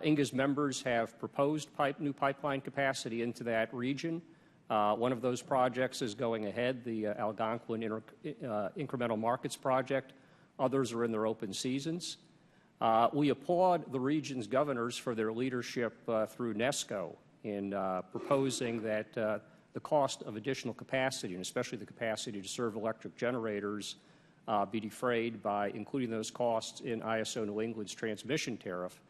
INGA's members have proposed new pipeline capacity into that region. One of those projects is going ahead, the Algonquin Incremental Markets Project. Others are in their open seasons. We applaud the region's governors for their leadership through NESCO in proposing that the cost of additional capacity, and especially the capacity to serve electric generators, be defrayed by including those costs in ISO New England's transmission tariff.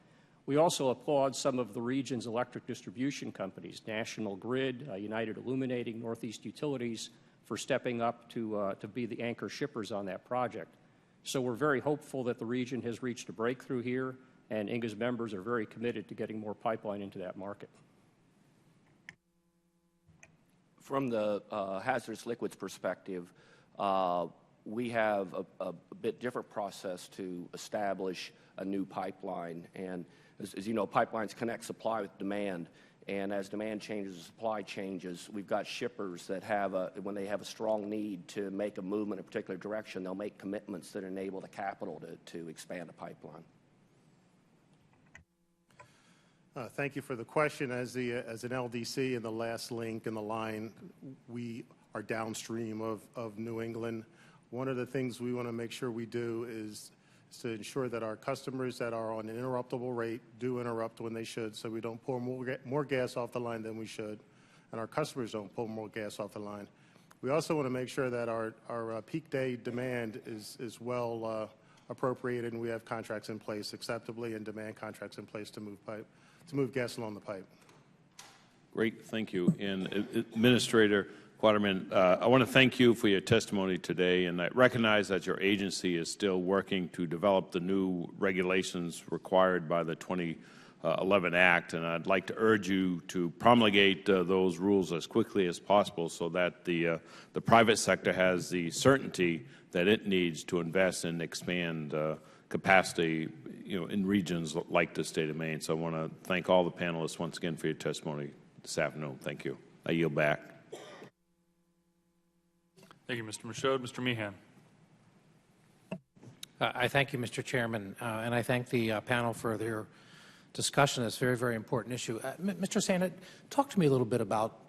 We also applaud some of the region's electric distribution companies, National Grid, United Illuminating, Northeast Utilities, for stepping up to be the anchor shippers on that project. So we're very hopeful that the region has reached a breakthrough here, and INGA's members are very committed to getting more pipeline into that market. From the hazardous liquids perspective, we have a bit different process to establish a new pipeline. And as you know, pipelines connect supply with demand. And as demand changes, supply changes, we've got shippers that when they have a strong need to make a movement in a particular direction, they'll make commitments that enable the capital to expand a pipeline. Thank you for the question. As an LDC in the last link in the line, we are downstream of New England. One of the things we want to make sure we do is to ensure that our customers that are on an interruptible rate do interrupt when they should, so we don't pour more gas off the line than we should, and our customers don't pull more gas off the line. We also want to make sure that our peak day demand is well appropriated, and we have contracts in place acceptably and demand contracts in place to move gas along the pipe. Great, thank you. And Administrator Quaterman, I want to thank you for your testimony today, and I recognize that your agency is still working to develop the new regulations required by the 2011 Act, and I'd like to urge you to promulgate those rules as quickly as possible so that the private sector has the certainty that it needs to invest and expand capacity, in regions like the state of Maine. So I want to thank all the panelists once again for your testimony this afternoon. Thank you. I yield back. Thank you, Mr. Michaud. Mr. Meehan. I thank you, Mr. Chairman, and I thank the panel for their discussion. It's a very, very important issue. Mr. Santa, talk to me a little bit about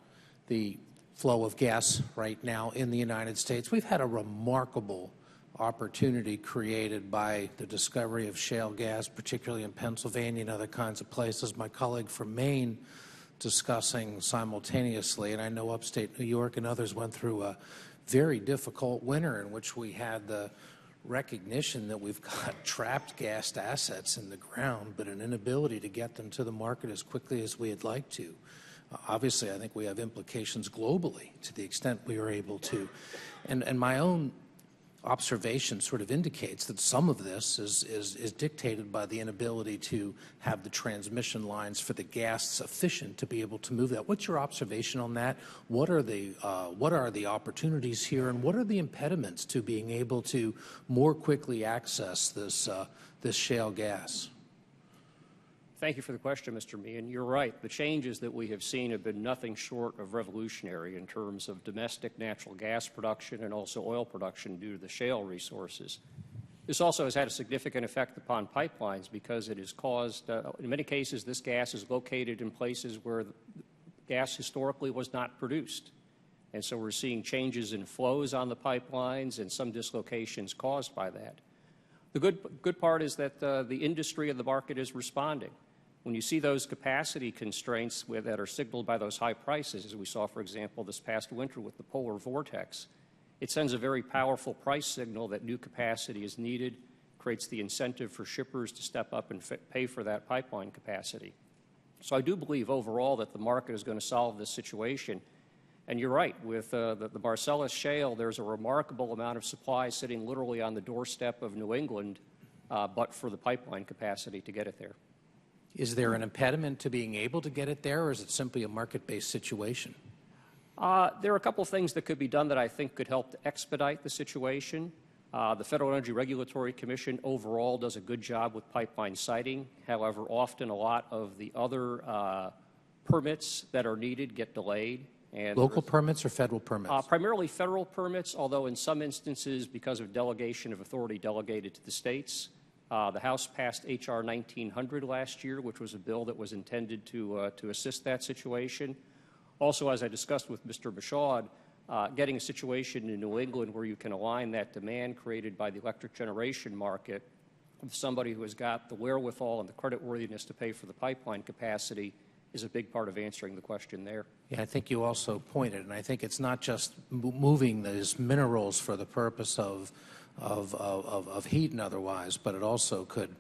the flow of gas right now in the United States. We've had a remarkable opportunity created by the discovery of shale gas, particularly in Pennsylvania and other kinds of places. My colleague from Maine discussing simultaneously, and I know upstate New York and others went through a very difficult winter in which we had the recognition that we've got trapped gas assets in the ground, but an inability to get them to the market as quickly as we'd like to. Obviously, I think we have implications globally to the extent we are able to. And my own observation sort of indicates that some of this is dictated by the inability to have the transmission lines for the gas sufficient to be able to move that. What's your observation on that? What are the opportunities here, and what are the impediments to being able to more quickly access this shale gas? Thank you for the question, Mr. Meehan. You're right. The changes that we have seen have been nothing short of revolutionary in terms of domestic natural gas production and also oil production due to the shale resources. This also has had a significant effect upon pipelines because it has caused, in many cases, this gas is located in places where gas historically was not produced. And so we're seeing changes in flows on the pipelines and some dislocations caused by that. The good part is that the industry and the market is responding. When you see those capacity constraints that are signaled by those high prices, as we saw, for example, this past winter with the polar vortex, it sends a very powerful price signal that new capacity is needed, creates the incentive for shippers to step up and pay for that pipeline capacity. So I do believe overall that the market is going to solve this situation. And you're right, with the Marcellus Shale, there's a remarkable amount of supply sitting literally on the doorstep of New England, but for the pipeline capacity to get it there. Is there an impediment to being able to get it there, or is it simply a market-based situation? There are a couple of things that could be done that I think could help to expedite the situation. The Federal Energy Regulatory Commission overall does a good job with pipeline siting. However, often a lot of the other permits that are needed get delayed. And local permits or federal permits? Primarily federal permits, although in some instances, because of delegation of authority delegated to the states. The House passed H.R. 1900 last year, which was a bill that was intended to assist that situation. Also, as I discussed with Mr. Michaud, getting a situation in New England where you can align that demand created by the electric generation market with somebody who has got the wherewithal and the creditworthiness to pay for the pipeline capacity is a big part of answering the question there. Yeah, I think you also pointed, and I think it's not just moving those minerals for the purpose of heat and otherwise, but it also could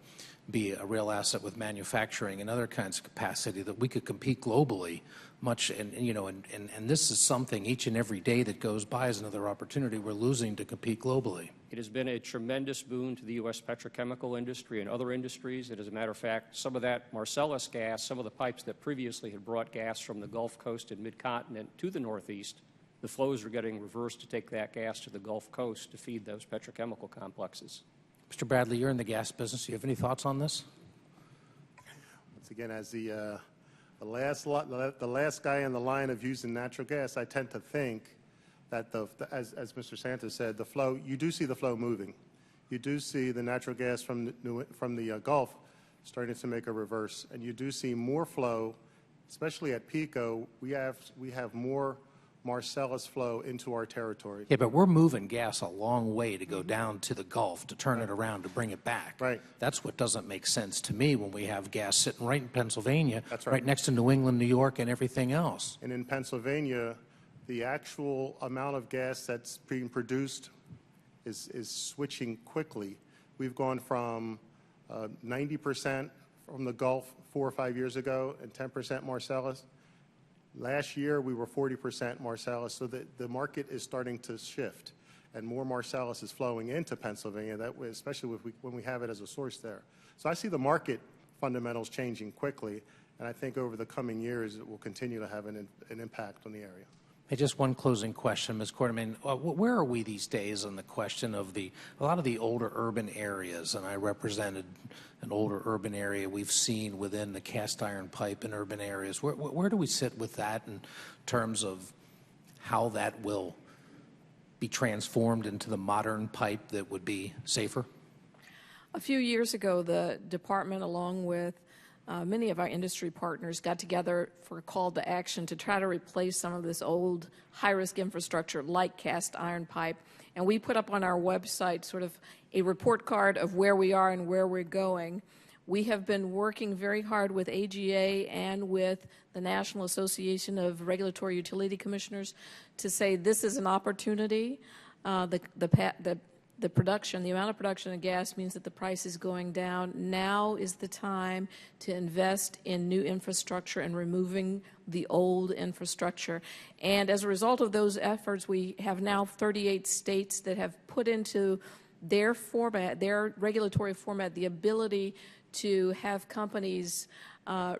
be a real asset with manufacturing and other kinds of capacity that we could compete globally much, and this is something each and every day that goes by is another opportunity we're losing to compete globally. It has been a tremendous boon to the U.S. petrochemical industry and other industries. And as a matter of fact, some of that Marcellus gas, some of the pipes that previously had brought gas from the Gulf Coast and mid-continent to the Northeast, the flows are getting reversed to take that gas to the Gulf Coast to feed those petrochemical complexes. Mr. Bradley, you're in the gas business. Do you have any thoughts on this? Once again, as the the last guy in the line of using natural gas, I tend to think that as Mr. Santos said, the flow, you do see the flow moving. You do see the natural gas from the Gulf starting to make a reverse, and you do see more flow, especially at Pico. We have more Marcellus flow into our territory. Yeah, but we're moving gas a long way to go down to the Gulf to turn it around to bring it back. Right. That's what doesn't make sense to me when we have gas sitting right in Pennsylvania, That's right. next to New England, New York, and everything else. And in Pennsylvania, the actual amount of gas that's being produced is switching quickly. We've gone from 90% from the Gulf 4 or 5 years ago and 10% Marcellus. Last year, we were 40% Marcellus, so the market is starting to shift, and more Marcellus is flowing into Pennsylvania, especially when we have it as a source there. So I see the market fundamentals changing quickly, and I think over the coming years, it will continue to have an impact on the area. Hey, just one closing question, Ms. Quarterman. Where are we these days on the question of a lot of the older urban areas, and I represented an older urban area we've seen within the cast iron pipe in urban areas. Where do we sit with that in terms of how that will be transformed into the modern pipe that would be safer? A few years ago, the department, along with many of our industry partners, got together for a call to action to try to replace some of this old high-risk infrastructure like cast iron pipe. And we put up on our website sort of a report card of where we are and where we're going. We have been working very hard with AGA and with the National Association of Regulatory Utility Commissioners to say this is an opportunity. The production, the amount of production of gas means that the price is going down. Now is the time to invest in new infrastructure and removing the old infrastructure. And as a result of those efforts, we have now 38 states that have put into their format, their regulatory format, the ability to have companies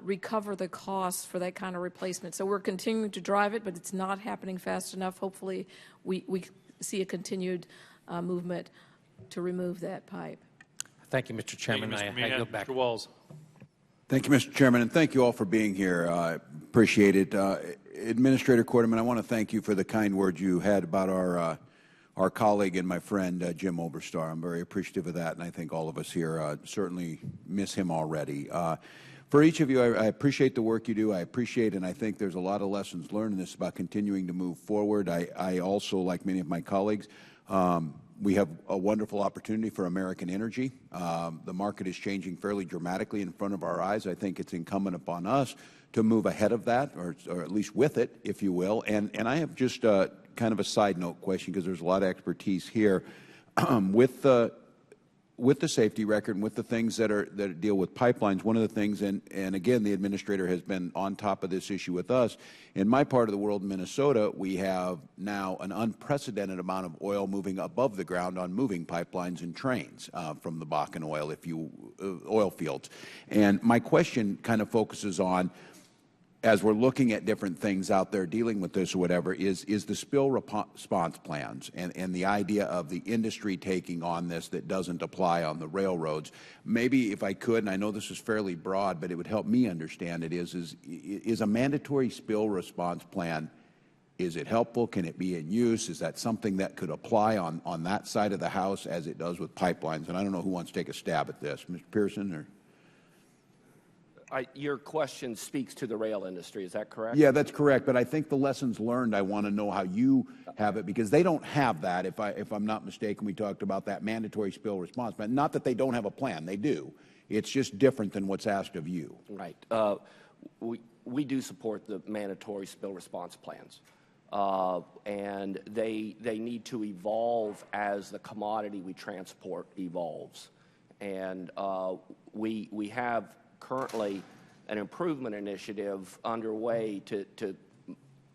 recover the costs for that kind of replacement. So we're continuing to drive it, but it's not happening fast enough. Hopefully we see a continued movement to remove that pipe. Thank you, Mr. Chairman. Thank you, Mr. I Meehan. yield back. Mr. Walls. Thank you, Mr. Chairman, and thank you all for being here. Appreciate it. Administrator Quarterman, I want to thank you for the kind words you had about our colleague and my friend, Jim Oberstar. I'm very appreciative of that, and I think all of us here certainly miss him already. For each of you, I appreciate the work you do. I appreciate, and I think there's a lot of lessons learned in this about continuing to move forward. I also, like many of my colleagues, we have a wonderful opportunity for American energy. The market is changing fairly dramatically in front of our eyes. I think it's incumbent upon us to move ahead of that, or at least with it, if you will. And I have just kind of a side note question, because there's a lot of expertise here. With the safety record and with the things that deal with pipelines, one of the things, and again, the administrator has been on top of this issue with us. In my part of the world, Minnesota, we have now an unprecedented amount of oil moving above the ground on moving pipelines and trains from the Bakken oil fields. And my question kind of focuses on, as we're looking at different things out there dealing with this or whatever, is the spill response plans and the idea of the industry taking on this that doesn't apply on the railroads. Maybe if I could, and I know this is fairly broad, but it would help me understand it, is a mandatory spill response plan, is it helpful? Can it be in use? Is that something that could apply on that side of the house as it does with pipelines? And I don't know who wants to take a stab at this, Mr. Pearson or? Your question speaks to the rail industry, is that correct? Yeah, that's correct. But I think the lessons learned, I want to know how you have it, because they don't have that. If I'm not mistaken, we talked about that mandatory spill response plan. Not that they don't have a plan, they do. It's just different than what's asked of you. Right. We do support the mandatory spill response plans. And they need to evolve as the commodity we transport evolves. And we have currently an improvement initiative underway to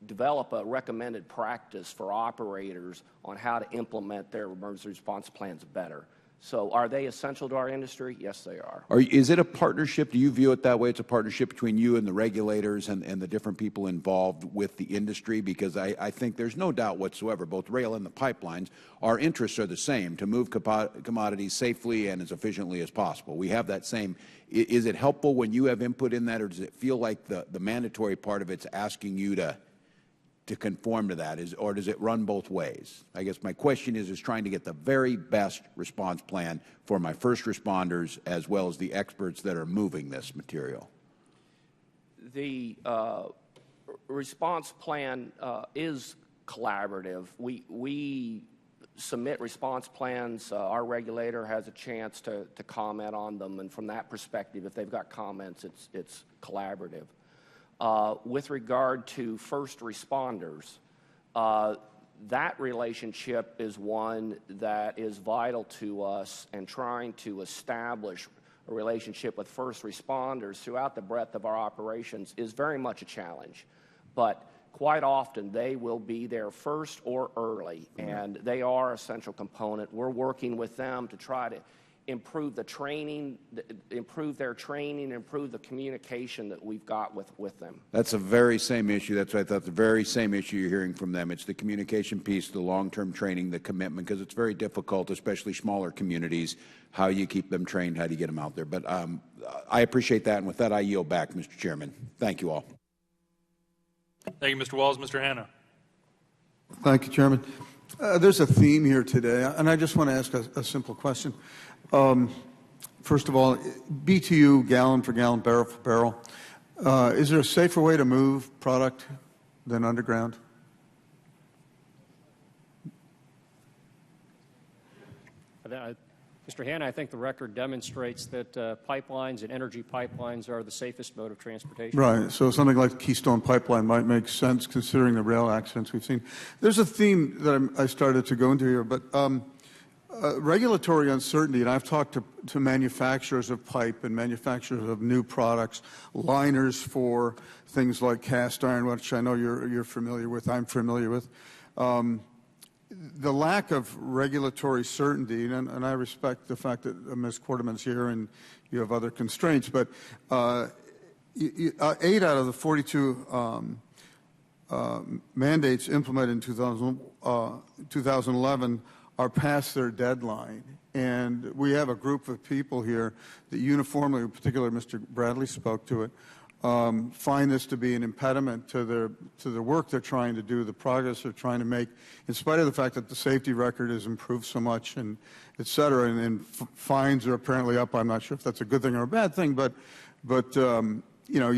develop a recommended practice for operators on how to implement their emergency response plans better. So are they essential to our industry? Yes, they are. Is it a partnership? Do you view it that way? It's a partnership between you and the regulators and the different people involved with the industry? Because I think there's no doubt whatsoever, both rail and the pipelines, our interests are the same, to move commodities safely and as efficiently as possible. We have that same. Is it helpful when you have input in that, or does it feel like the mandatory part of it's asking you to conform to that, or does it run both ways? I guess my question is trying to get the very best response plan for my first responders as well as the experts that are moving this material. The response plan is collaborative. We submit response plans. Our regulator has a chance to comment on them, and from that perspective, if they've got comments, it's collaborative. With regard to first responders, that relationship is one that is vital to us, and trying to establish a relationship with first responders throughout the breadth of our operations is very much a challenge. But quite often they will be there first or early, and they are a central component. We're working with them to try to improve the training, improve their training, improve the communication that we've got with them. That's the very same issue. That's what I thought, the very same issue you're hearing from them. It's the communication piece, the long-term training, the commitment, because it's very difficult, especially smaller communities, how you keep them trained, how do you get them out there. But I appreciate that, and with that, I yield back, Mr. Chairman. Thank you all. Thank you, Mr. Walls. Mr. Hanna. Thank you, Chairman. There's a theme here today, and I just want to ask a simple question. First of all, BTU, gallon for gallon, barrel for barrel. Is there a safer way to move product than underground? Mr. Hanna, I think the record demonstrates that pipelines and energy pipelines are the safest mode of transportation. Right. So something like the Keystone Pipeline might make sense considering the rail accidents we've seen. There's a theme that I started to go into here, but regulatory uncertainty, and I've talked to manufacturers of pipe and manufacturers of new products, liners for things like cast iron, which I know you're familiar with, I'm familiar with. The lack of regulatory certainty, and I respect the fact that Ms. Quarterman's here and you have other constraints, but 8 out of the 42 mandates implemented in 2011 are past their deadline. And we have a group of people here that uniformly, in particular Mr. Bradley spoke to it, find this to be an impediment to the work they're trying to do, the progress they're trying to make, in spite of the fact that the safety record has improved so much, and et cetera, and fines are apparently up. I'm not sure if that's a good thing or a bad thing, but you know,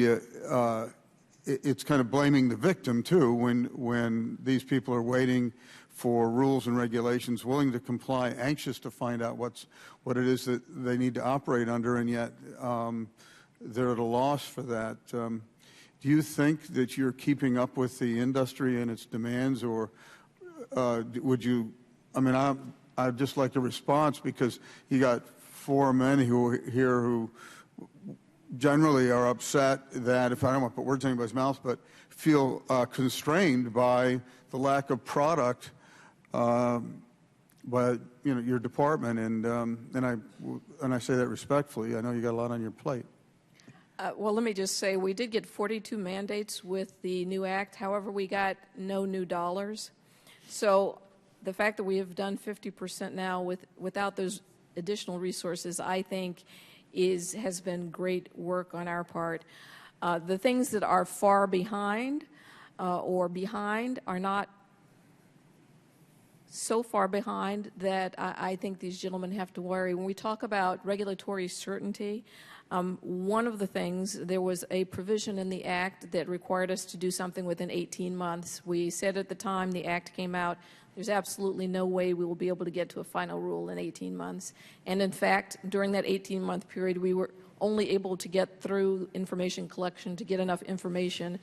it's kind of blaming the victim too when these people are waiting for rules and regulations, willing to comply, anxious to find out what it is that they need to operate under, and yet they're at a loss for that. Do you think that you're keeping up with the industry and its demands, or would you? I mean, I'd just like a response, because you got 4 men who generally are upset that, if I don't want to put words in anybody's mouth, but feel constrained by the lack of product by your department, and I say that respectfully. I know you got a lot on your plate. Well, let me just say, we did get 42 mandates with the new act. However, we got no new dollars. So the fact that we have done 50% now without those additional resources, I think, has been great work on our part. The things that are far behind or behind are not so far behind that I think these gentlemen have to worry. When we talk about regulatory certainty, one of the things, there was a provision in the Act that required us to do something within 18 months. We said at the time the Act came out, there's absolutely no way we will be able to get to a final rule in 18 months. And in fact, during that 18-month period, we were only able to get through information collection to get enough information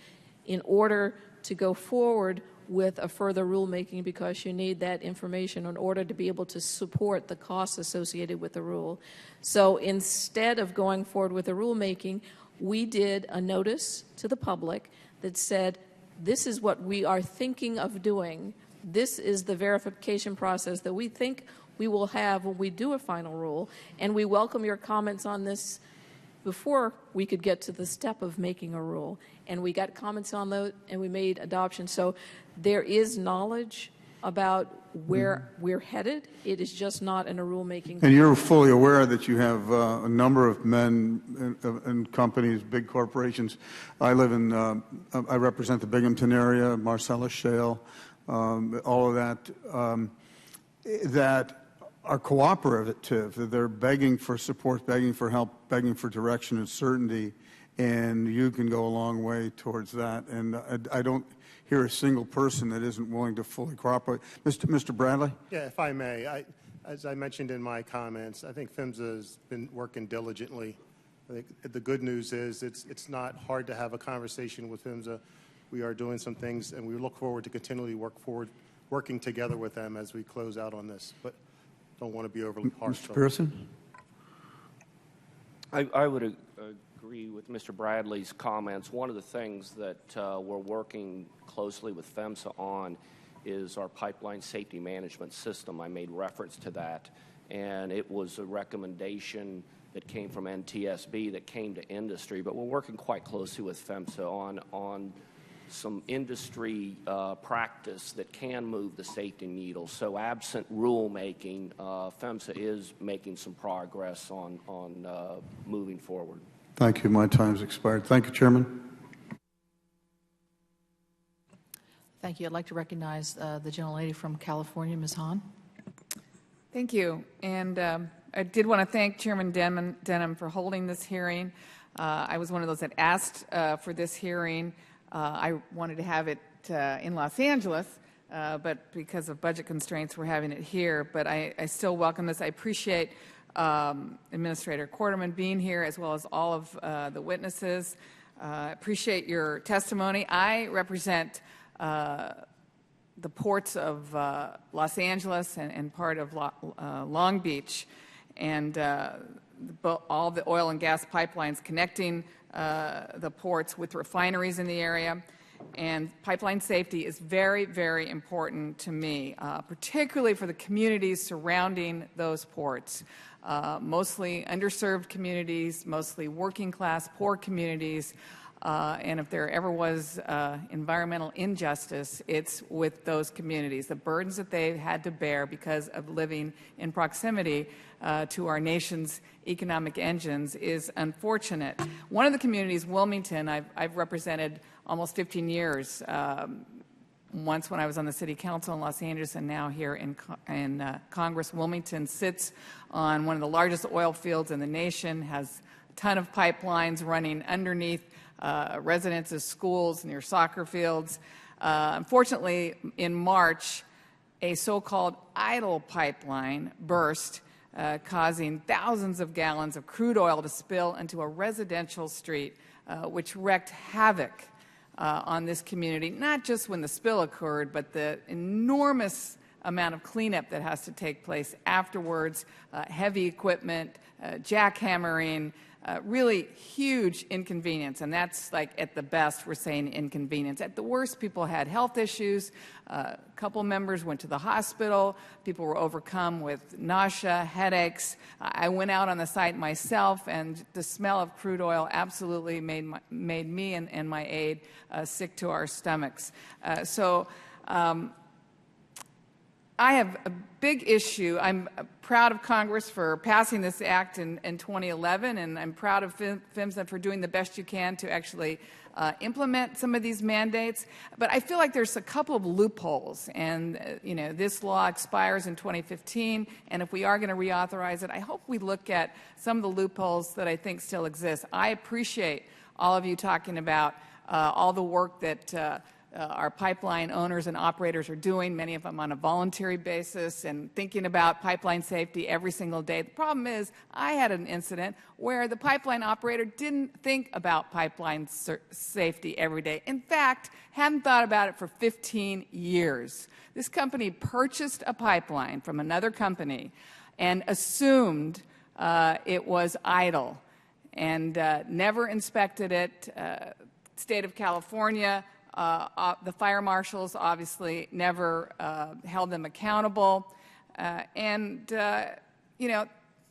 in order to go forward with a further rulemaking, because you need that information in order to be able to support the costs associated with the rule. So instead of going forward with the rulemaking, we did a notice to the public that said, this is what we are thinking of doing. This is the verification process that we think we will have when we do a final rule, and we welcome your comments on this before we could get to the step of making a rule. And we got comments on those, and we made adoption. So there is knowledge about where we're headed. It is just not in a rulemaking. And you're fully aware that you have a number of men in companies, big corporations. I live in, I represent the Binghamton area, Marcellus Shale, all of that, that are cooperative. They're begging for support, begging for help, begging for direction and certainty, and you can go a long way towards that. And I don't hear a single person that isn't willing to fully cooperate. Mr. Bradley? Yeah, if I may, as I mentioned in my comments, I think PHMSA has been working diligently. I think the good news is it's not hard to have a conversation with PHMSA. We are doing some things, and we look forward to continually working together with them as we close out on this. But don't want to be overly harsh. Mr. Pearson? I would agree with Mr. Bradley's comments. One of the things that we're working closely with PHMSA on is our pipeline safety management system. I made reference to that, and it was a recommendation that came from NTSB that came to industry, but we're working quite closely with PHMSA on some industry practice that can move the safety needle. So absent rulemaking, PHMSA is making some progress on moving forward. Thank you. My time's expired. Thank you, Chairman. Thank you. I'd like to recognize the gentlelady from California, Ms. Hahn. Thank you. And I did want to thank Chairman Denham for holding this hearing. I was one of those that asked for this hearing. I wanted to have it in Los Angeles, but because of budget constraints, we're having it here. But I still welcome this. I appreciate Administrator Quarterman being here, as well as all of the witnesses. Appreciate your testimony. I represent the ports of Los Angeles and part of Long Beach, and all the oil and gas pipelines connecting the ports with refineries in the area. And pipeline safety is very, very important to me, particularly for the communities surrounding those ports. Mostly underserved communities, mostly working class, poor communities. And if there ever was environmental injustice, it's with those communities. The burdens that they've had to bear because of living in proximity to our nation's economic engines is unfortunate. One of the communities, Wilmington, I've represented almost 15 years, once when I was on the City Council in Los Angeles and now here in Congress. Wilmington sits on one of the largest oil fields in the nation, has a ton of pipelines running underneath residences, schools, near soccer fields. Unfortunately, in March, a so-called idle pipeline burst, causing thousands of gallons of crude oil to spill into a residential street, which wreaked havoc on this community, not just when the spill occurred, but the enormous amount of cleanup that has to take place afterwards, heavy equipment, jackhammering, really huge inconvenience. And that's like at the best we're saying inconvenience. At the worst, people had health issues. A couple members went to the hospital. People were overcome with nausea, headaches. I went out on the site myself, and the smell of crude oil absolutely made me and my aide sick to our stomachs. I have a big issue. I'm proud of Congress for passing this act in 2011, and I'm proud of PHMSA for doing the best you can to actually implement some of these mandates. But I feel like there's a couple of loopholes, and this law expires in 2015, and if we are going to reauthorize it, I hope we look at some of the loopholes that I think still exist. I appreciate all of you talking about all the work that our pipeline owners and operators are doing, many of them on a voluntary basis, and thinking about pipeline safety every single day. The problem is I had an incident where the pipeline operator didn't think about pipeline safety every day. In fact, hadn't thought about it for 15 years. This company purchased a pipeline from another company and assumed it was idle and never inspected it. State of California, the fire marshals obviously never held them accountable. You know,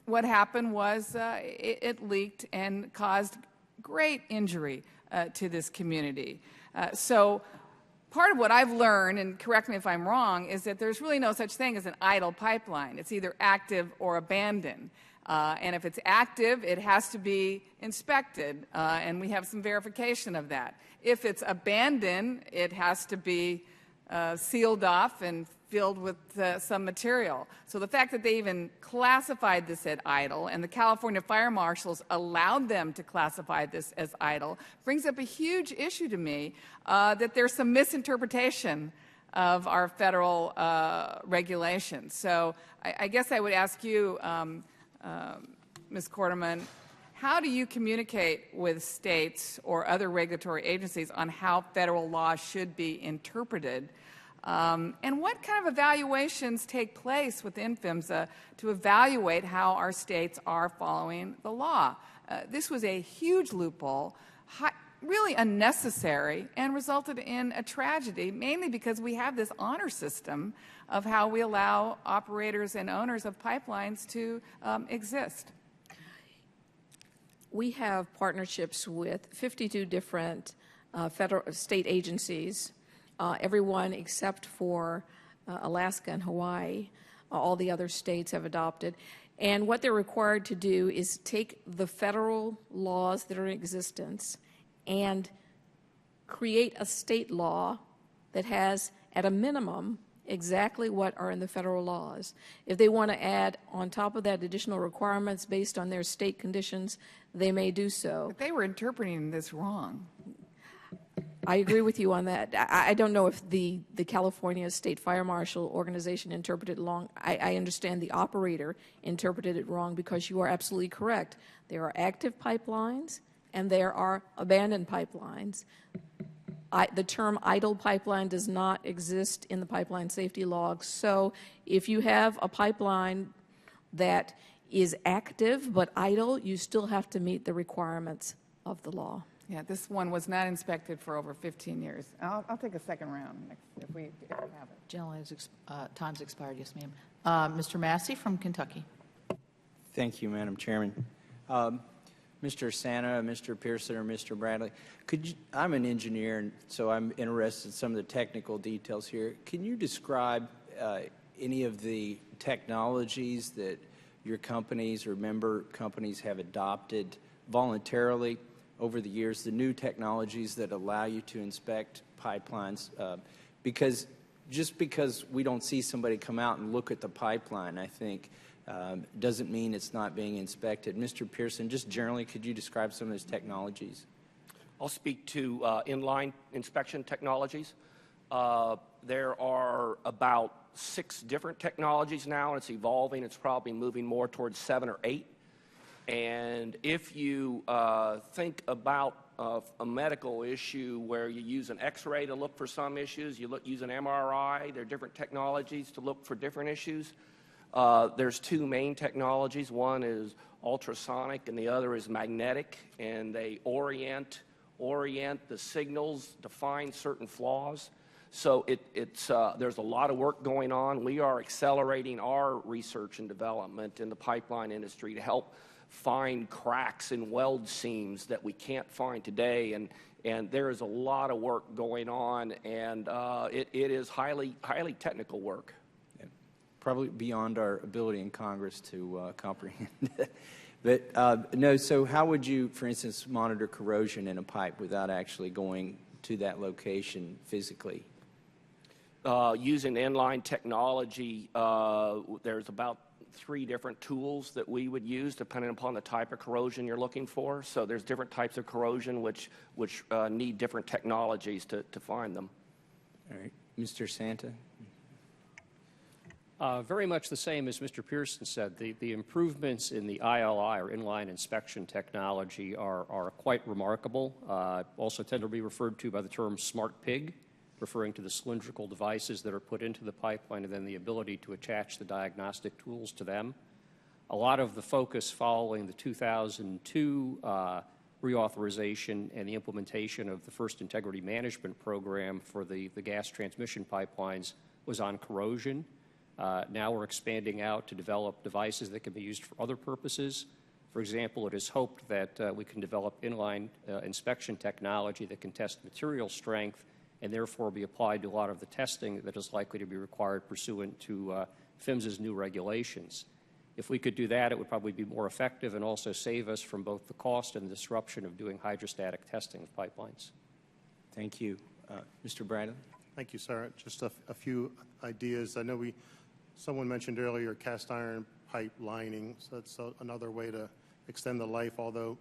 what happened was it leaked and caused great injury to this community. So part of what I've learned, and correct me if I'm wrong, is that there's really no such thing as an idle pipeline. It's either active or abandoned. And if it's active, it has to be inspected, and we have some verification of that. If it's abandoned, it has to be sealed off and filled with some material. So the fact that they even classified this as idle, and the California fire marshals allowed them to classify this as idle, brings up a huge issue to me, that there's some misinterpretation of our federal regulations. So I guess I would ask you, Ms. Quarterman, how do you communicate with states or other regulatory agencies on how federal law should be interpreted? And what kind of evaluations take place within PHMSA to evaluate how our states are following the law? This was a huge loophole, really unnecessary, and resulted in a tragedy, mainly because we have this honor system of how we allow operators and owners of pipelines to exist. We have partnerships with 52 different state agencies, everyone except for Alaska and Hawaii. All the other states have adopted. And what they're required to do is take the federal laws that are in existence and create a state law that has, at a minimum, exactly what are in the federal laws. If they want to add on top of that additional requirements based on their state conditions, they may do so. But they were interpreting this wrong. I agree with you on that. I don't know if the California State Fire Marshal Organization interpreted it wrong. I understand the operator interpreted it wrong, because you are absolutely correct. There are active pipelines and there are abandoned pipelines. The term idle pipeline does not exist in the pipeline safety logs. So if you have a pipeline that is active but idle, you still have to meet the requirements of the law. Yeah, this one was not inspected for over 15 years. I'll take a second round if we have it. Gentleman's time's expired. Yes, ma'am. Mr. Massey from Kentucky. Thank you, Madam Chairman. Mr. Santa, Mr. Pearson, or Mr. Bradley, I'm an engineer, and so I'm interested in some of the technical details here. Can you describe any of the technologies that your companies or member companies have adopted voluntarily over the years, the new technologies that allow you to inspect pipelines? Because just because we don't see somebody come out and look at the pipeline, I think, doesn't mean it's not being inspected. Mr. Pearson, just generally, could you describe some of those technologies? I'll speak to inline inspection technologies. There are about 6 different technologies now, and it's evolving. It's probably moving more towards 7 or 8. And if you think about a medical issue where you use an X-ray to look for some issues, you use an MRI, there are different technologies to look for different issues. There's 2 main technologies. One is ultrasonic and the other is magnetic, and they orient the signals to find certain flaws. So there's a lot of work going on. We are accelerating our research and development in the pipeline industry to help find cracks in weld seams that we can't find today, and there is a lot of work going on, and it is highly technical work. Probably beyond our ability in Congress to comprehend. But no, so how would you, for instance, monitor corrosion in a pipe without actually going to that location physically? Using inline technology, there's about 3 different tools that we would use depending upon the type of corrosion you're looking for. So there's different types of corrosion which need different technologies to find them. All right. Mr. Santa? Very much the same as Mr. Pearson said. The improvements in the ILI, or inline inspection technology, are quite remarkable. Also tend to be referred to by the term smart pig, referring to the cylindrical devices that are put into the pipeline and then the ability to attach the diagnostic tools to them. A lot of the focus following the 2002 reauthorization and the implementation of the first integrity management program for the gas transmission pipelines was on corrosion. Now we're expanding out to develop devices that can be used for other purposes. For example, it is hoped that we can develop inline inspection technology that can test material strength and therefore be applied to a lot of the testing that is likely to be required pursuant to PHMSA's new regulations. If we could do that, it would probably be more effective and also save us from both the cost and the disruption of doing hydrostatic testing of pipelines. Thank you. Mr. Bradley? Thank you, sir. Just a few ideas. I know someone mentioned earlier cast iron pipe lining, so that's another way to extend the life, although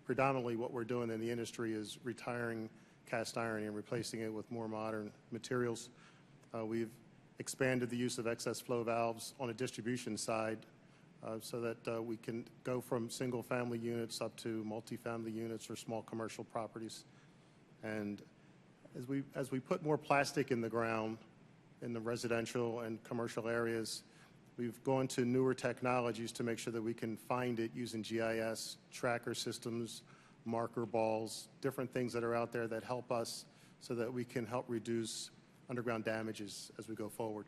predominantly what we're doing in the industry is retiring cast iron and replacing it with more modern materials. We've expanded the use of excess flow valves on a distribution side so that we can go from single-family units up to multifamily units or small commercial properties. And as we put more plastic in the ground in the residential and commercial areas, we've gone to newer technologies to make sure that we can find it using GIS, tracker systems, marker balls, different things that are out there that help us so that we can help reduce underground damages as we go forward.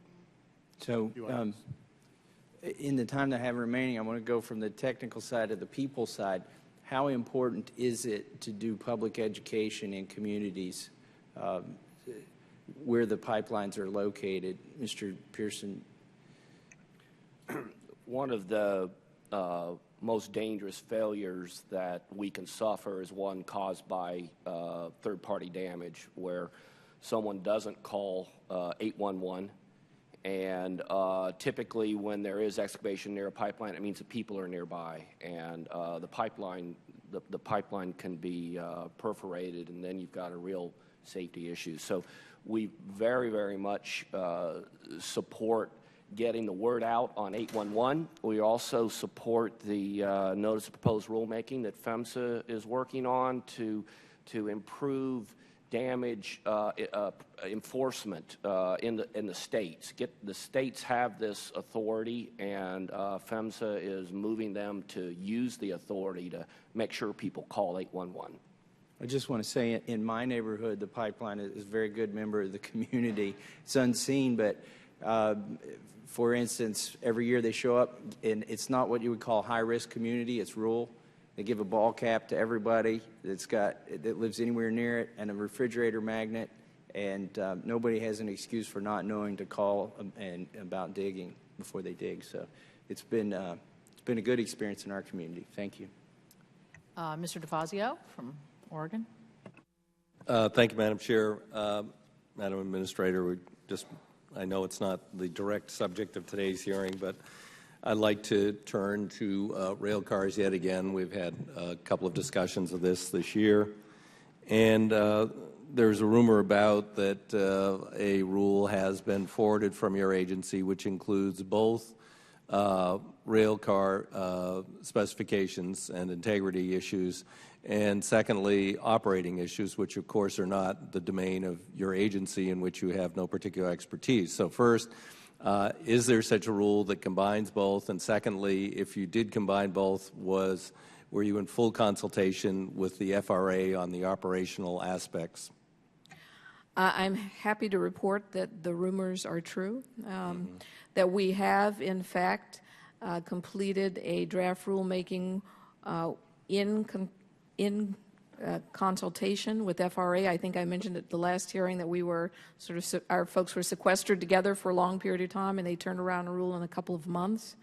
So in the time that I have remaining, I want to go from the technical side to the people side. How important is it to do public education in communities where the pipelines are located? Mr. Pearson? One of the most dangerous failures that we can suffer is one caused by third-party damage, where someone doesn't call 811. And typically when there is excavation near a pipeline, it means that people are nearby, and the pipeline can be perforated, and then you've got a real safety issue. So we very, very much support getting the word out on 811. We also support the notice of proposed rulemaking that PHMSA is working on to improve damage enforcement in the states. The states have this authority, and PHMSA is moving them to use the authority to make sure people call 811. I just want to say, in my neighborhood, the pipeline is a very good member of the community. It's unseen, but for instance, every year they show up, and it's not what you would call high-risk community. It's rural. They give a ball cap to everybody that lives anywhere near it, and a refrigerator magnet, and nobody has an excuse for not knowing to call about digging before they dig. So it's been a good experience in our community. Thank you. Mr. DeFazio from Oregon. Thank you, Madam Chair. Madam Administrator, I know it's not the direct subject of today's hearing, but I'd like to turn to rail cars yet again. We've had a couple of discussions of this year, and there's a rumor about that a rule has been forwarded from your agency which includes both rail car specifications and integrity issues, and secondly, operating issues, which of course are not the domain of your agency, in which you have no particular expertise. So first, is there such a rule that combines both? And secondly, if you did combine both, were you in full consultation with the FRA on the operational aspects? I'm happy to report that the rumors are true, that we have, in fact, completed a draft rulemaking in consultation with FRA. I think I mentioned at the last hearing that we were our folks were sequestered together for a long period of time, and they turned around a rule in a couple of months.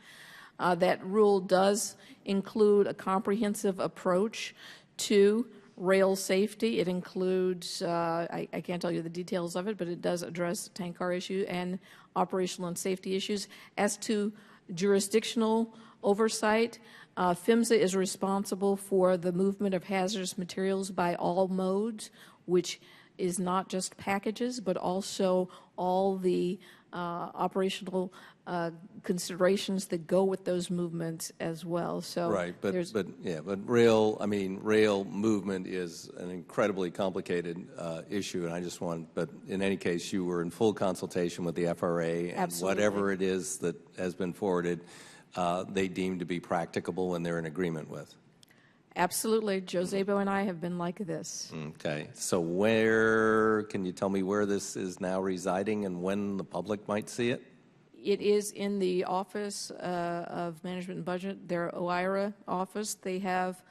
That rule does include a comprehensive approach to rail safety. It includes, I can't tell you the details of it, but it does address tank car issue and operational and safety issues. As to jurisdictional oversight, PHMSA is responsible for the movement of hazardous materials by all modes, which is not just packages, but also all the operational considerations that go with those movements as well. So right, but rail movement is an incredibly complicated issue, and but in any case, you were in full consultation with the FRA, and Absolutely. Whatever it is that has been forwarded, they deem to be practicable and they're in agreement with. Absolutely. Joe Szabo and I have been like this. Okay. So can you tell me where this is now residing and when the public might see it? It is in the Office of Management and Budget, their OIRA office. They have,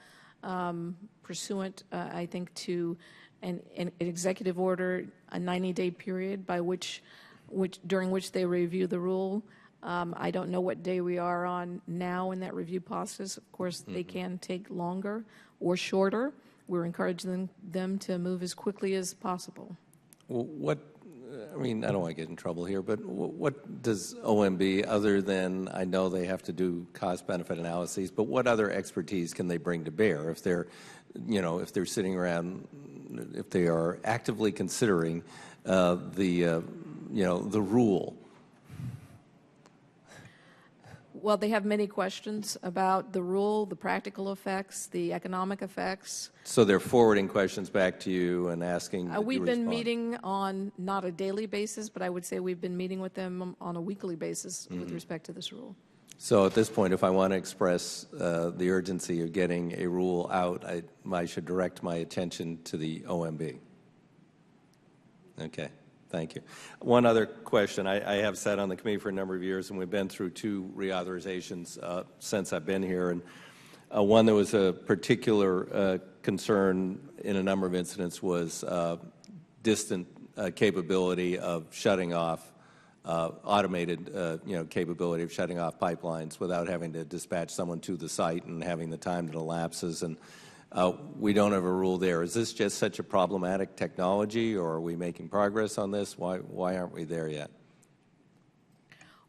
pursuant, I think, to an executive order, a 90-day period by during which they review the rule. I don't know what day we are on now in that review process. Of course, they can take longer or shorter. We're encouraging them to move as quickly as possible. Well, I mean, I don't want to get in trouble here, but what does OMB, other than, I know they have to do cost-benefit analyses, but what other expertise can they bring to bear if they're, if they're sitting around, if they are actively considering the rule? Well, they have many questions about the rule, the practical effects, the economic effects. So they're forwarding questions back to you and asking that We've you been respond. meeting on not a daily basis, but I would say we've been meeting with them on a weekly basis with respect to this rule. So at this point, if I want to express the urgency of getting a rule out, I should direct my attention to the OMB. Okay. Thank you. One other question. I have sat on the committee for a number of years, and we've been through 2 reauthorizations since I've been here. And one that was a particular concern in a number of incidents was distant capability of shutting off, automated capability of shutting off pipelines without having to dispatch someone to the site and having the time that elapses. And we don't have a rule there. Is this just such a problematic technology, or are we making progress on this? Why aren't we there yet?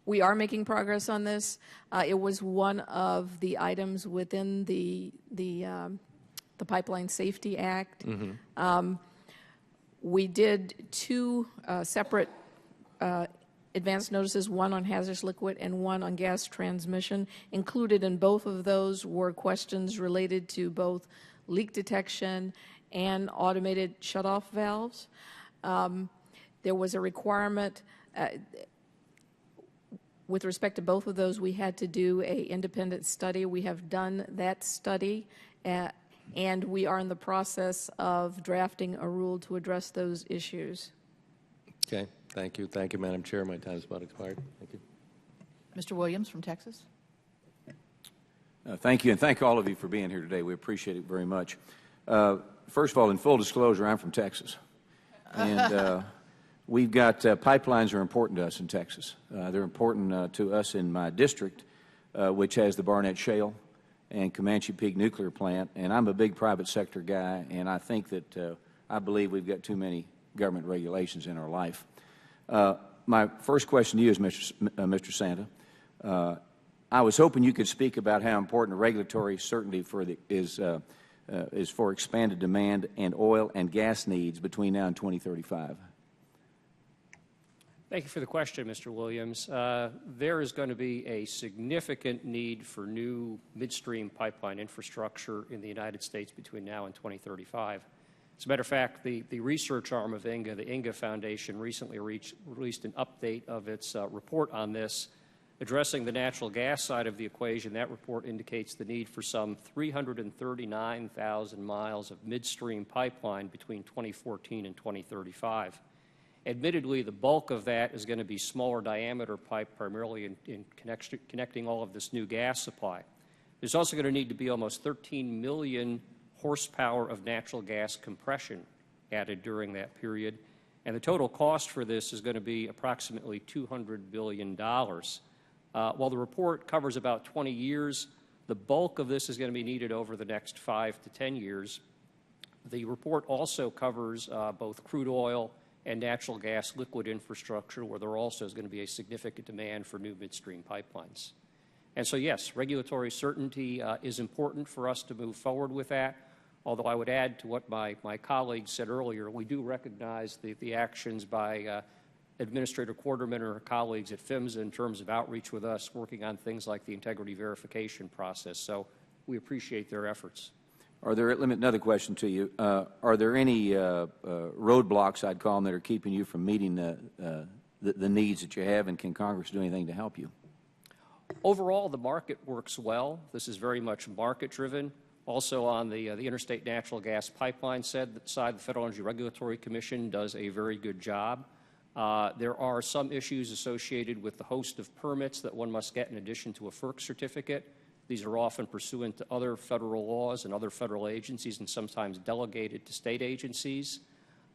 We are making progress on this. It was one of the items within the Pipeline Safety Act. We did 2 separate advance notices, one on hazardous liquid and one on gas transmission. Included in both of those were questions related to both leak detection and automated shutoff valves. There was a requirement with respect to both of those. We had to do an independent study. We have done that study, and we are in the process of drafting a rule to address those issues. Okay. Thank you. Thank you, Madam Chair. My time is about expired. Thank you. Mr. Williams from Texas. Thank you, and thank all of you for being here today. We appreciate it very much. First of all, in full disclosure, I'm from Texas, and we've got pipelines are important to us in Texas. They're important to us in my district, which has the Barnett Shale and Comanche Peak Nuclear Plant, and I'm a big private sector guy, and I think that I believe we've got too many government regulations in our life. My first question to you is, Mr. Santa, I was hoping you could speak about how important regulatory certainty is for expanded demand and oil and gas needs between now and 2035. Thank you for the question, Mr. Williams. There is going to be a significant need for new midstream pipeline infrastructure in the United States between now and 2035. As a matter of fact, the research arm of INGA, the INGA Foundation, recently released an update of its report on this, addressing the natural gas side of the equation. That report indicates the need for some 339,000 miles of midstream pipeline between 2014 and 2035. Admittedly, the bulk of that is going to be smaller diameter pipe, primarily in connecting all of this new gas supply. There's also going to need to be almost 13 million horsepower of natural gas compression added during that period, and the total cost for this is going to be approximately $200 billion. While the report covers about 20 years, the bulk of this is going to be needed over the next 5 to 10 years. The report also covers both crude oil and natural gas liquid infrastructure, where there also is going to be a significant demand for new midstream pipelines. And so, yes, regulatory certainty is important for us to move forward with that, although I would add to what my colleague said earlier, we do recognize the actions by Administrator Quarterman or her colleagues at PHMSA in terms of outreach with us, working on things like the integrity verification process. So we appreciate their efforts. Another question to you. Are there any roadblocks, I'd call them, that are keeping you from meeting the needs that you have, and can Congress do anything to help you? Overall, the market works well. This is very much market-driven. Also on the interstate natural gas pipeline side, the Federal Energy Regulatory Commission does a very good job. There are some issues associated with the host of permits that one must get in addition to a Ferc certificate. These are often pursuant to other federal laws and other federal agencies and sometimes delegated to state agencies.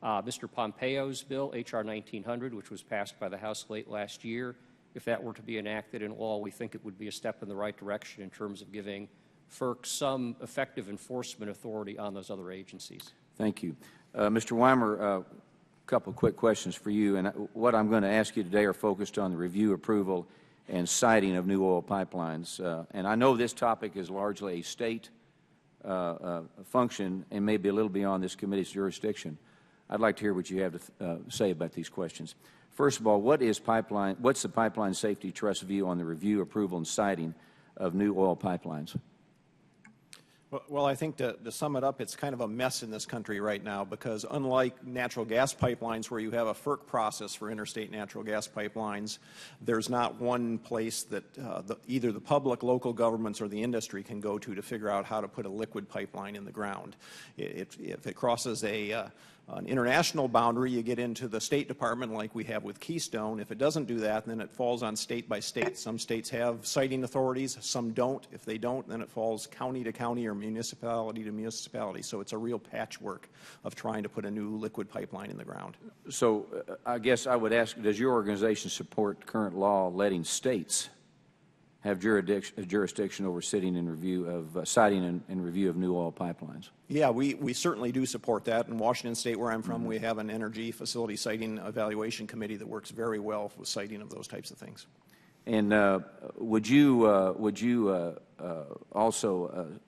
Mr. Pompeo's bill, H.R. 1900, which was passed by the House late last year, if that were to be enacted in law, we think it would be a step in the right direction in terms of giving Ferc some effective enforcement authority on those other agencies. Thank you. Mr. Weimer, a couple of quick questions for you. And what I'm going to ask you today are focused on the review, approval, and siting of new oil pipelines. And I know this topic is largely a state function and maybe a little beyond this committee's jurisdiction. I'd like to hear what you have to say about these questions. First of all, what's the Pipeline Safety Trust view on the review, approval, and siting of new oil pipelines? Well, I think to sum it up, it's kind of a mess in this country right now because unlike natural gas pipelines where you have a Ferc process for interstate natural gas pipelines, there's not one place that either the public, local governments, or the industry can go to figure out how to put a liquid pipeline in the ground. If it crosses an international boundary, you get into the State Department like we have with Keystone. If it doesn't do that, then it falls on state by state. Some states have siting authorities, some don't. If they don't, then it falls county to county or municipality to municipality. So it's a real patchwork of trying to put a new liquid pipeline in the ground. So I guess I would ask, does your organization support current law letting states have jurisdiction over siting and review of siting and review of new oil pipelines? Yeah, we certainly do support that. In Washington State, where I'm from, we have an energy facility siting evaluation committee that works very well with siting of those types of things. And would you also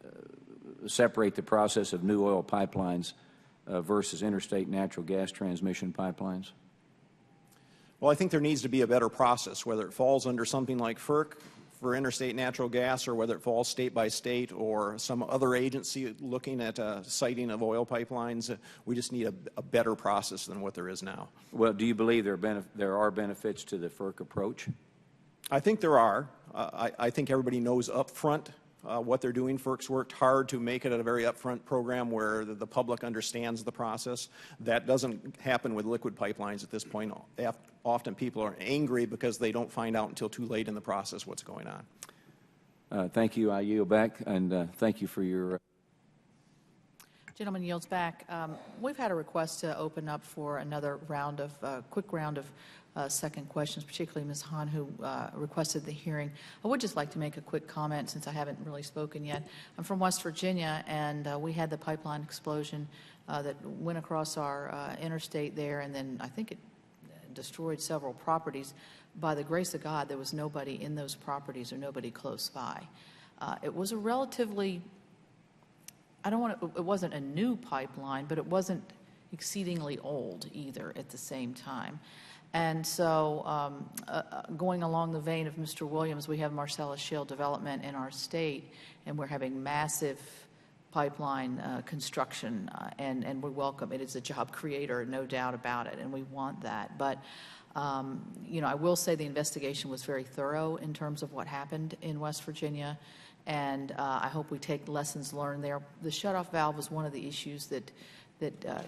separate the process of new oil pipelines versus interstate natural gas transmission pipelines? Well, I think there needs to be a better process, whether it falls under something like Ferc for interstate natural gas or whether it falls state by state or some other agency looking at siting of oil pipelines. We just need a better process than what there is now. Well, do you believe there are benefits to the Ferc approach? I think there are. I think everybody knows up front what they're doing. Ferc's worked hard to make it a very upfront program where the public understands the process. That doesn't happen with liquid pipelines at this point. Often people are angry because they don't find out until too late in the process what's going on. Thank you. I yield back, and thank you for your... Gentleman yields back. We've had a request to open up for another round of, quick round of second questions, particularly Ms. Hahn, who requested the hearing. I would just like to make a quick comment since I haven't really spoken yet. I'm from West Virginia, and we had the pipeline explosion that went across our interstate there, and then I think it destroyed several properties. By the grace of God, there was nobody in those properties or nobody close by. It was a relatively, it wasn't a new pipeline, but it wasn't exceedingly old either at the same time. And so going along the vein of Mr. Williams, we have Marcellus Shale development in our state, and we're having massive pipeline construction, and we welcome it. It's a job creator, no doubt about it, and we want that. But, you know, I will say the investigation was very thorough in terms of what happened in West Virginia, and I hope we take lessons learned there. The shutoff valve was one of the issues that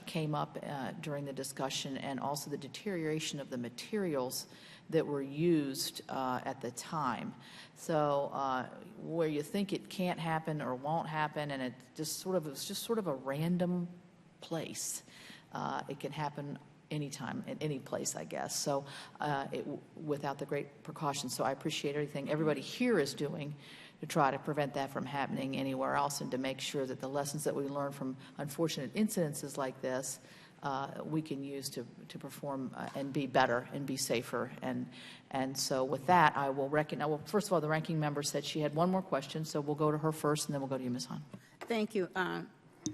came up during the discussion, and also the deterioration of the materials that were used at the time. So where you think it can't happen or won't happen, and it's just sort of a random place, it can happen anytime, at any place, I guess. So without the great precautions. So I appreciate everything everybody here is doing to try to prevent that from happening anywhere else, and to make sure that the lessons that we learn from unfortunate incidences like this we can use to perform and be better and be safer. And so with that, I will recognize, well, first of all, the ranking member said she had one more question, so we'll go to her first, and then we'll go to you, Ms. Hahn. Thank you,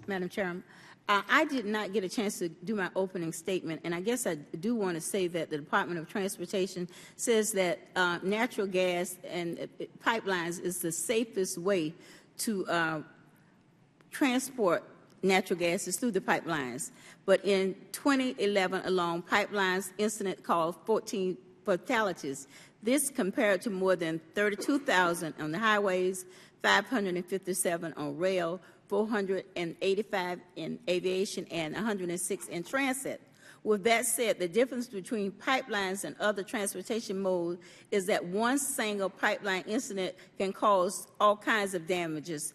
Madam Chairman. I did not get a chance to do my opening statement, and I guess I do want to say that the Department of Transportation says that natural gas and pipelines is the safest way to transport natural gas is through the pipelines. But in 2011 alone, pipelines incident caused 14 fatalities. This compared to more than 32,000 on the highways, 557 on rail, 485 in aviation, and 106 in transit. With that said, the difference between pipelines and other transportation modes is that one single pipeline incident can cause all kinds of damages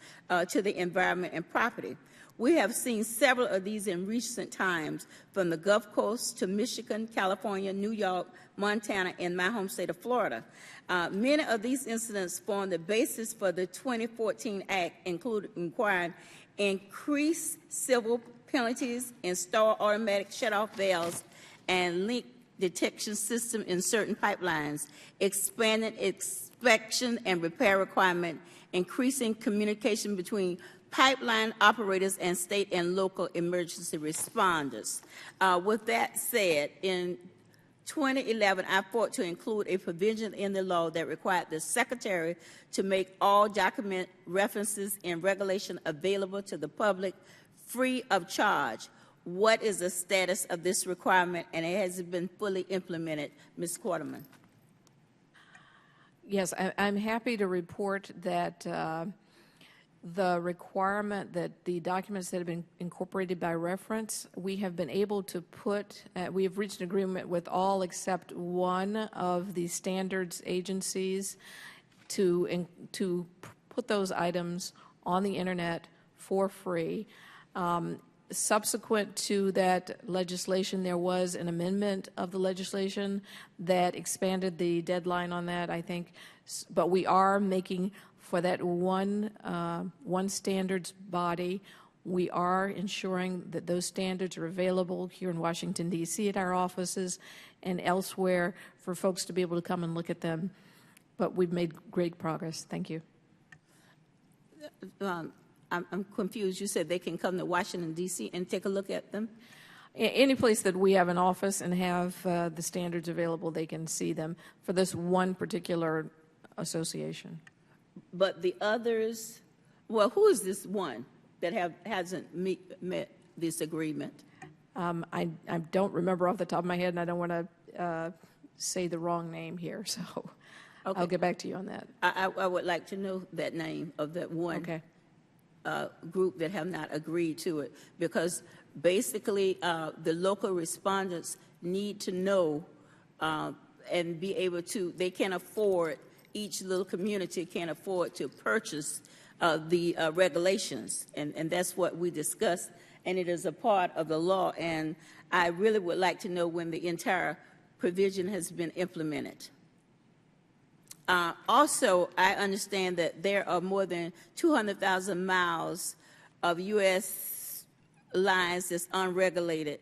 to the environment and property. We have seen several of these in recent times, from the Gulf Coast to Michigan, California, New York, Montana, and my home state of Florida. Many of these incidents form the basis for the 2014 Act, including requiring increased civil penalties, install automatic shutoff valves, and leak detection system in certain pipelines, expanded inspection and repair requirement, increasing communication between pipeline operators and state and local emergency responders. With that said, in 2011, I fought to include a provision in the law that required the Secretary to make all document references and regulation available to the public free of charge. What is the status of this requirement, and has it been fully implemented? Ms. Quarterman. Yes, I'm happy to report that the requirement that the documents that have been incorporated by reference, we have been able to put, we have reached an agreement with all except one of the standards agencies to put those items on the internet for free. Subsequent to that legislation, there was an amendment of the legislation that expanded the deadline on that, I think. But we are making, for that one standards body, we are ensuring that those standards are available here in Washington, D.C. at our offices and elsewhere for folks to be able to come and look at them. But we've made great progress. Thank you. I'm confused. You said they can come to Washington, D.C. and take a look at them? Any place that we have an office and have the standards available, they can see them for this one particular association. But the others, well, who is this one that hasn't met this agreement? I don't remember off the top of my head, and I don't want to say the wrong name here, so okay. I'll get back to you on that. I would like to know that name of that one. Okay. Group that have not agreed to it, because basically the local respondents need to know and be able to, they can't afford, each little community can't afford to purchase the regulations, and that's what we discussed, and it is a part of the law, and I really would like to know when the entire provision has been implemented. Also, I understand that there are more than 200,000 miles of U.S. lines that's unregulated.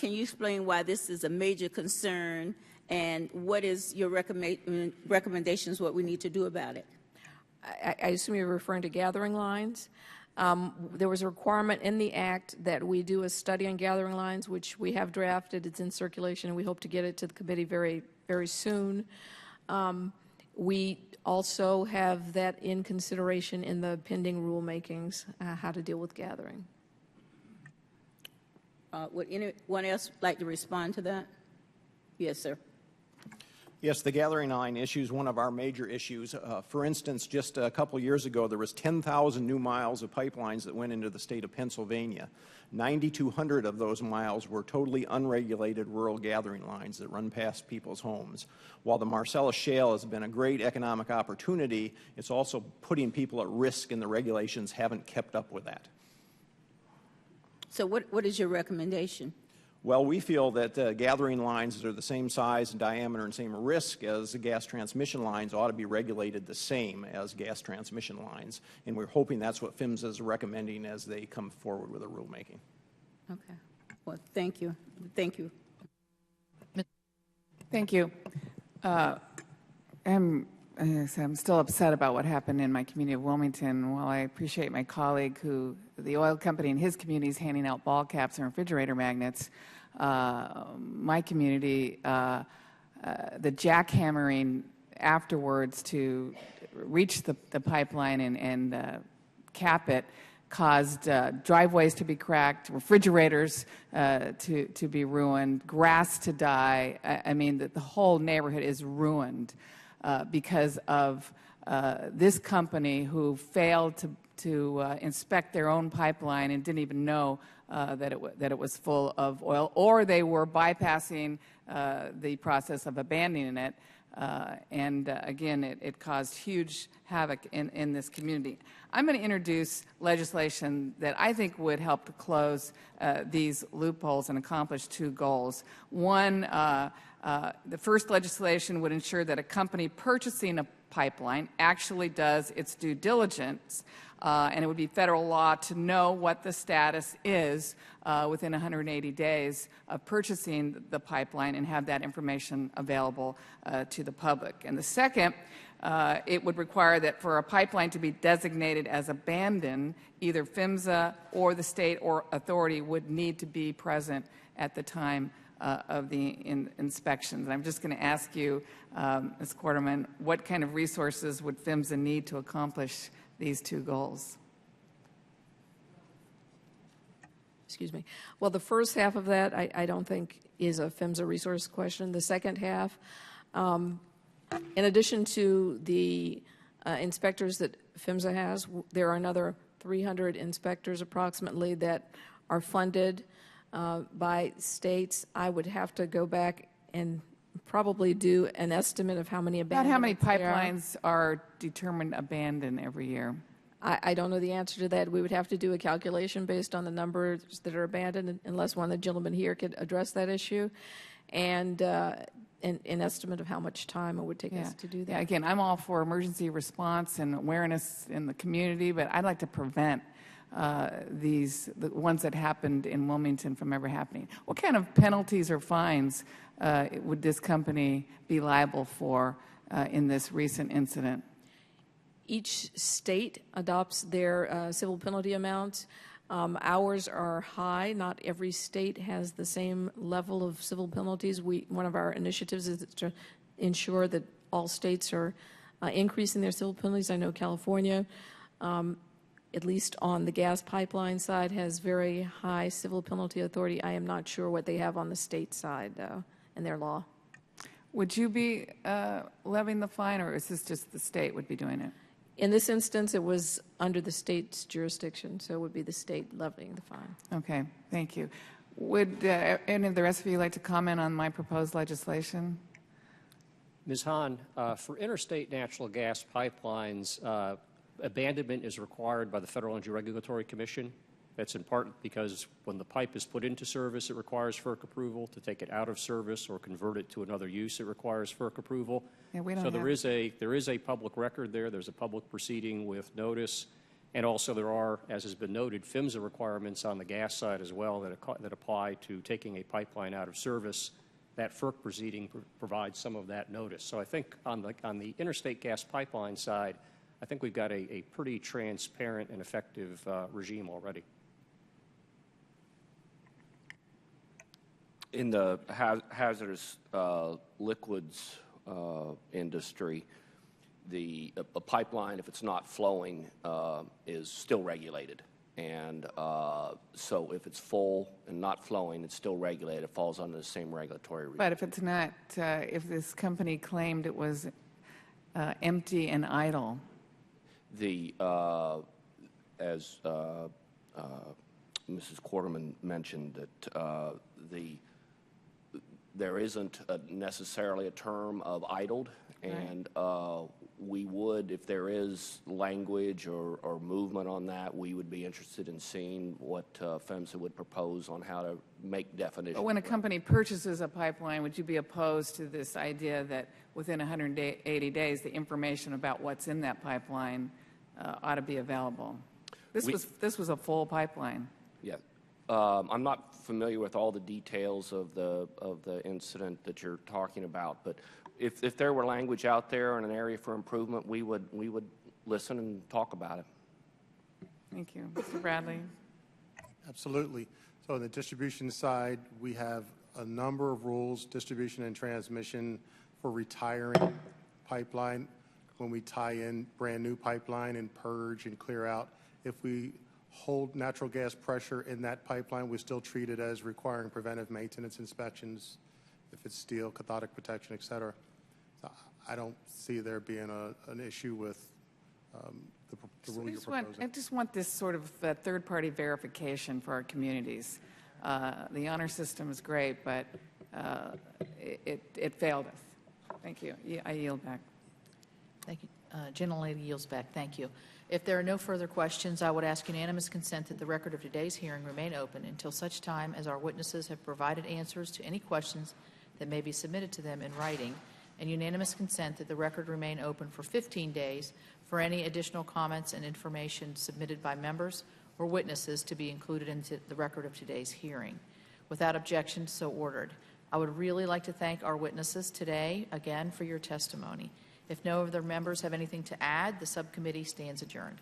Can you explain why this is a major concern, and what is your recommendations, what we need to do about it? I assume you're referring to gathering lines. There was a requirement in the Act that we do a study on gathering lines, which we have drafted. It's in circulation, and we hope to get it to the committee very, very soon. We also have that in consideration in the pending rulemakings, how to deal with gathering. Would anyone else like to respond to that? Yes, sir. Yes, the gathering line issue is one of our major issues. For instance, just a couple years ago, there was 10,000 new miles of pipelines that went into the state of Pennsylvania. 9,200 of those miles were totally unregulated rural gathering lines that run past people's homes. While the Marcellus Shale has been a great economic opportunity, it's also putting people at risk, and the regulations haven't kept up with that. So what is your recommendation? Well, we feel that gathering lines that are the same size and diameter and same risk as the gas transmission lines ought to be regulated the same as gas transmission lines, and we're hoping that's what PHMSA is recommending as they come forward with a rulemaking. Okay. Well, thank you. Thank you. Thank you. I'm still upset about what happened in my community of Wilmington. While I appreciate my colleague who, the oil company in his community is handing out ball caps and refrigerator magnets, my community, the jackhammering afterwards to reach the pipeline and cap it caused driveways to be cracked, refrigerators to be ruined, grass to die. I mean, the whole neighborhood is ruined because of this company who failed to inspect their own pipeline and didn't even know that it was full of oil, or they were bypassing the process of abandoning it. Again, it caused huge havoc in this community. I'm going to introduce legislation that I think would help to close these loopholes and accomplish two goals. One, the first legislation would ensure that a company purchasing a pipeline actually does its due diligence, and it would be federal law to know what the status is within 180 days of purchasing the pipeline and have that information available to the public. And the second, it would require that for a pipeline to be designated as abandoned, either PHMSA or the state or authority would need to be present at the time of the inspections. And I'm just going to ask you, Ms. Quarterman, what kind of resources would PHMSA need to accomplish these two goals? Excuse me. Well, the first half of that I don't think is a PHMSA resource question. The second half, in addition to the inspectors that PHMSA has, there are another 300 inspectors approximately that are funded by states. I would have to go back and probably do an estimate of how many abandoned. About how many pipelines are determined abandoned every year? I don't know the answer to that. We would have to do a calculation based on the numbers that are abandoned, unless one of the gentlemen here could address that issue, and an estimate of how much time it would take us to do that. Yeah, again, I'm all for emergency response and awareness in the community, but I'd like to prevent the ones that happened in Wilmington from ever happening. What kind of penalties or fines would this company be liable for in this recent incident? Each state adopts their civil penalty amounts. Ours are high. Not every state has the same level of civil penalties. One of our initiatives is to ensure that all states are increasing their civil penalties. I know California, at least on the gas pipeline side, has very high civil penalty authority. I am not sure what they have on the state side, though, in their law. Would you be levying the fine, or is this just the state would be doing it? In this instance, it was under the state's jurisdiction, so it would be the state levying the fine. Okay, thank you. Would any of the rest of you like to comment on my proposed legislation? Ms. Hahn, for interstate natural gas pipelines, abandonment is required by the Federal Energy Regulatory Commission. That's in part because when the pipe is put into service, it requires FERC approval. To take it out of service or convert it to another use, it requires FERC approval. Yeah, we don't so there is a public record there. There's a public proceeding with notice. And also there are, as has been noted, PHMSA requirements on the gas side as well that apply to taking a pipeline out of service. That FERC proceeding provides some of that notice. So I think on the interstate gas pipeline side, I think we've got a pretty transparent and effective regime already. In the hazardous liquids industry, a pipeline, if it's not flowing, is still regulated. And so if it's full and not flowing, it's still regulated. It falls under the same regulatory regime. But if it's not, if this company claimed it was empty and idle? As Mrs. Quarterman mentioned, that there isn't necessarily a term of idled, and we would, if there is language or movement on that, we would be interested in seeing what PHMSA would propose on how to make definitions. But when a company purchases a pipeline, would you be opposed to this idea that within 180 days, the information about what's in that pipeline ought to be available? This was a full pipeline. Yeah. I'm not familiar with all the details of the incident that you're talking about, but if there were language out there in an area for improvement, we would listen and talk about it. Thank you. Mr. Bradley. Absolutely. So on the distribution side, we have a number of rules, distribution and transmission, for retiring pipeline when we tie in brand new pipeline and purge and clear out. If we hold natural gas pressure in that pipeline, we still treat it as requiring preventive maintenance inspections, if it's steel, cathodic protection, et cetera. So I don't see there being an issue with the rule you're proposing. I just want this sort of third-party verification for our communities. The honor system is great, but it failed us. Thank you. I yield back. Thank you. Gentlelady yields back. Thank you. If there are no further questions, I would ask unanimous consent that the record of today's hearing remain open until such time as our witnesses have provided answers to any questions that may be submitted to them in writing, and unanimous consent that the record remain open for 15 days for any additional comments and information submitted by members or witnesses to be included into the record of today's hearing. Without objection, so ordered. I would really like to thank our witnesses today again for your testimony. If no other members have anything to add, the subcommittee stands adjourned.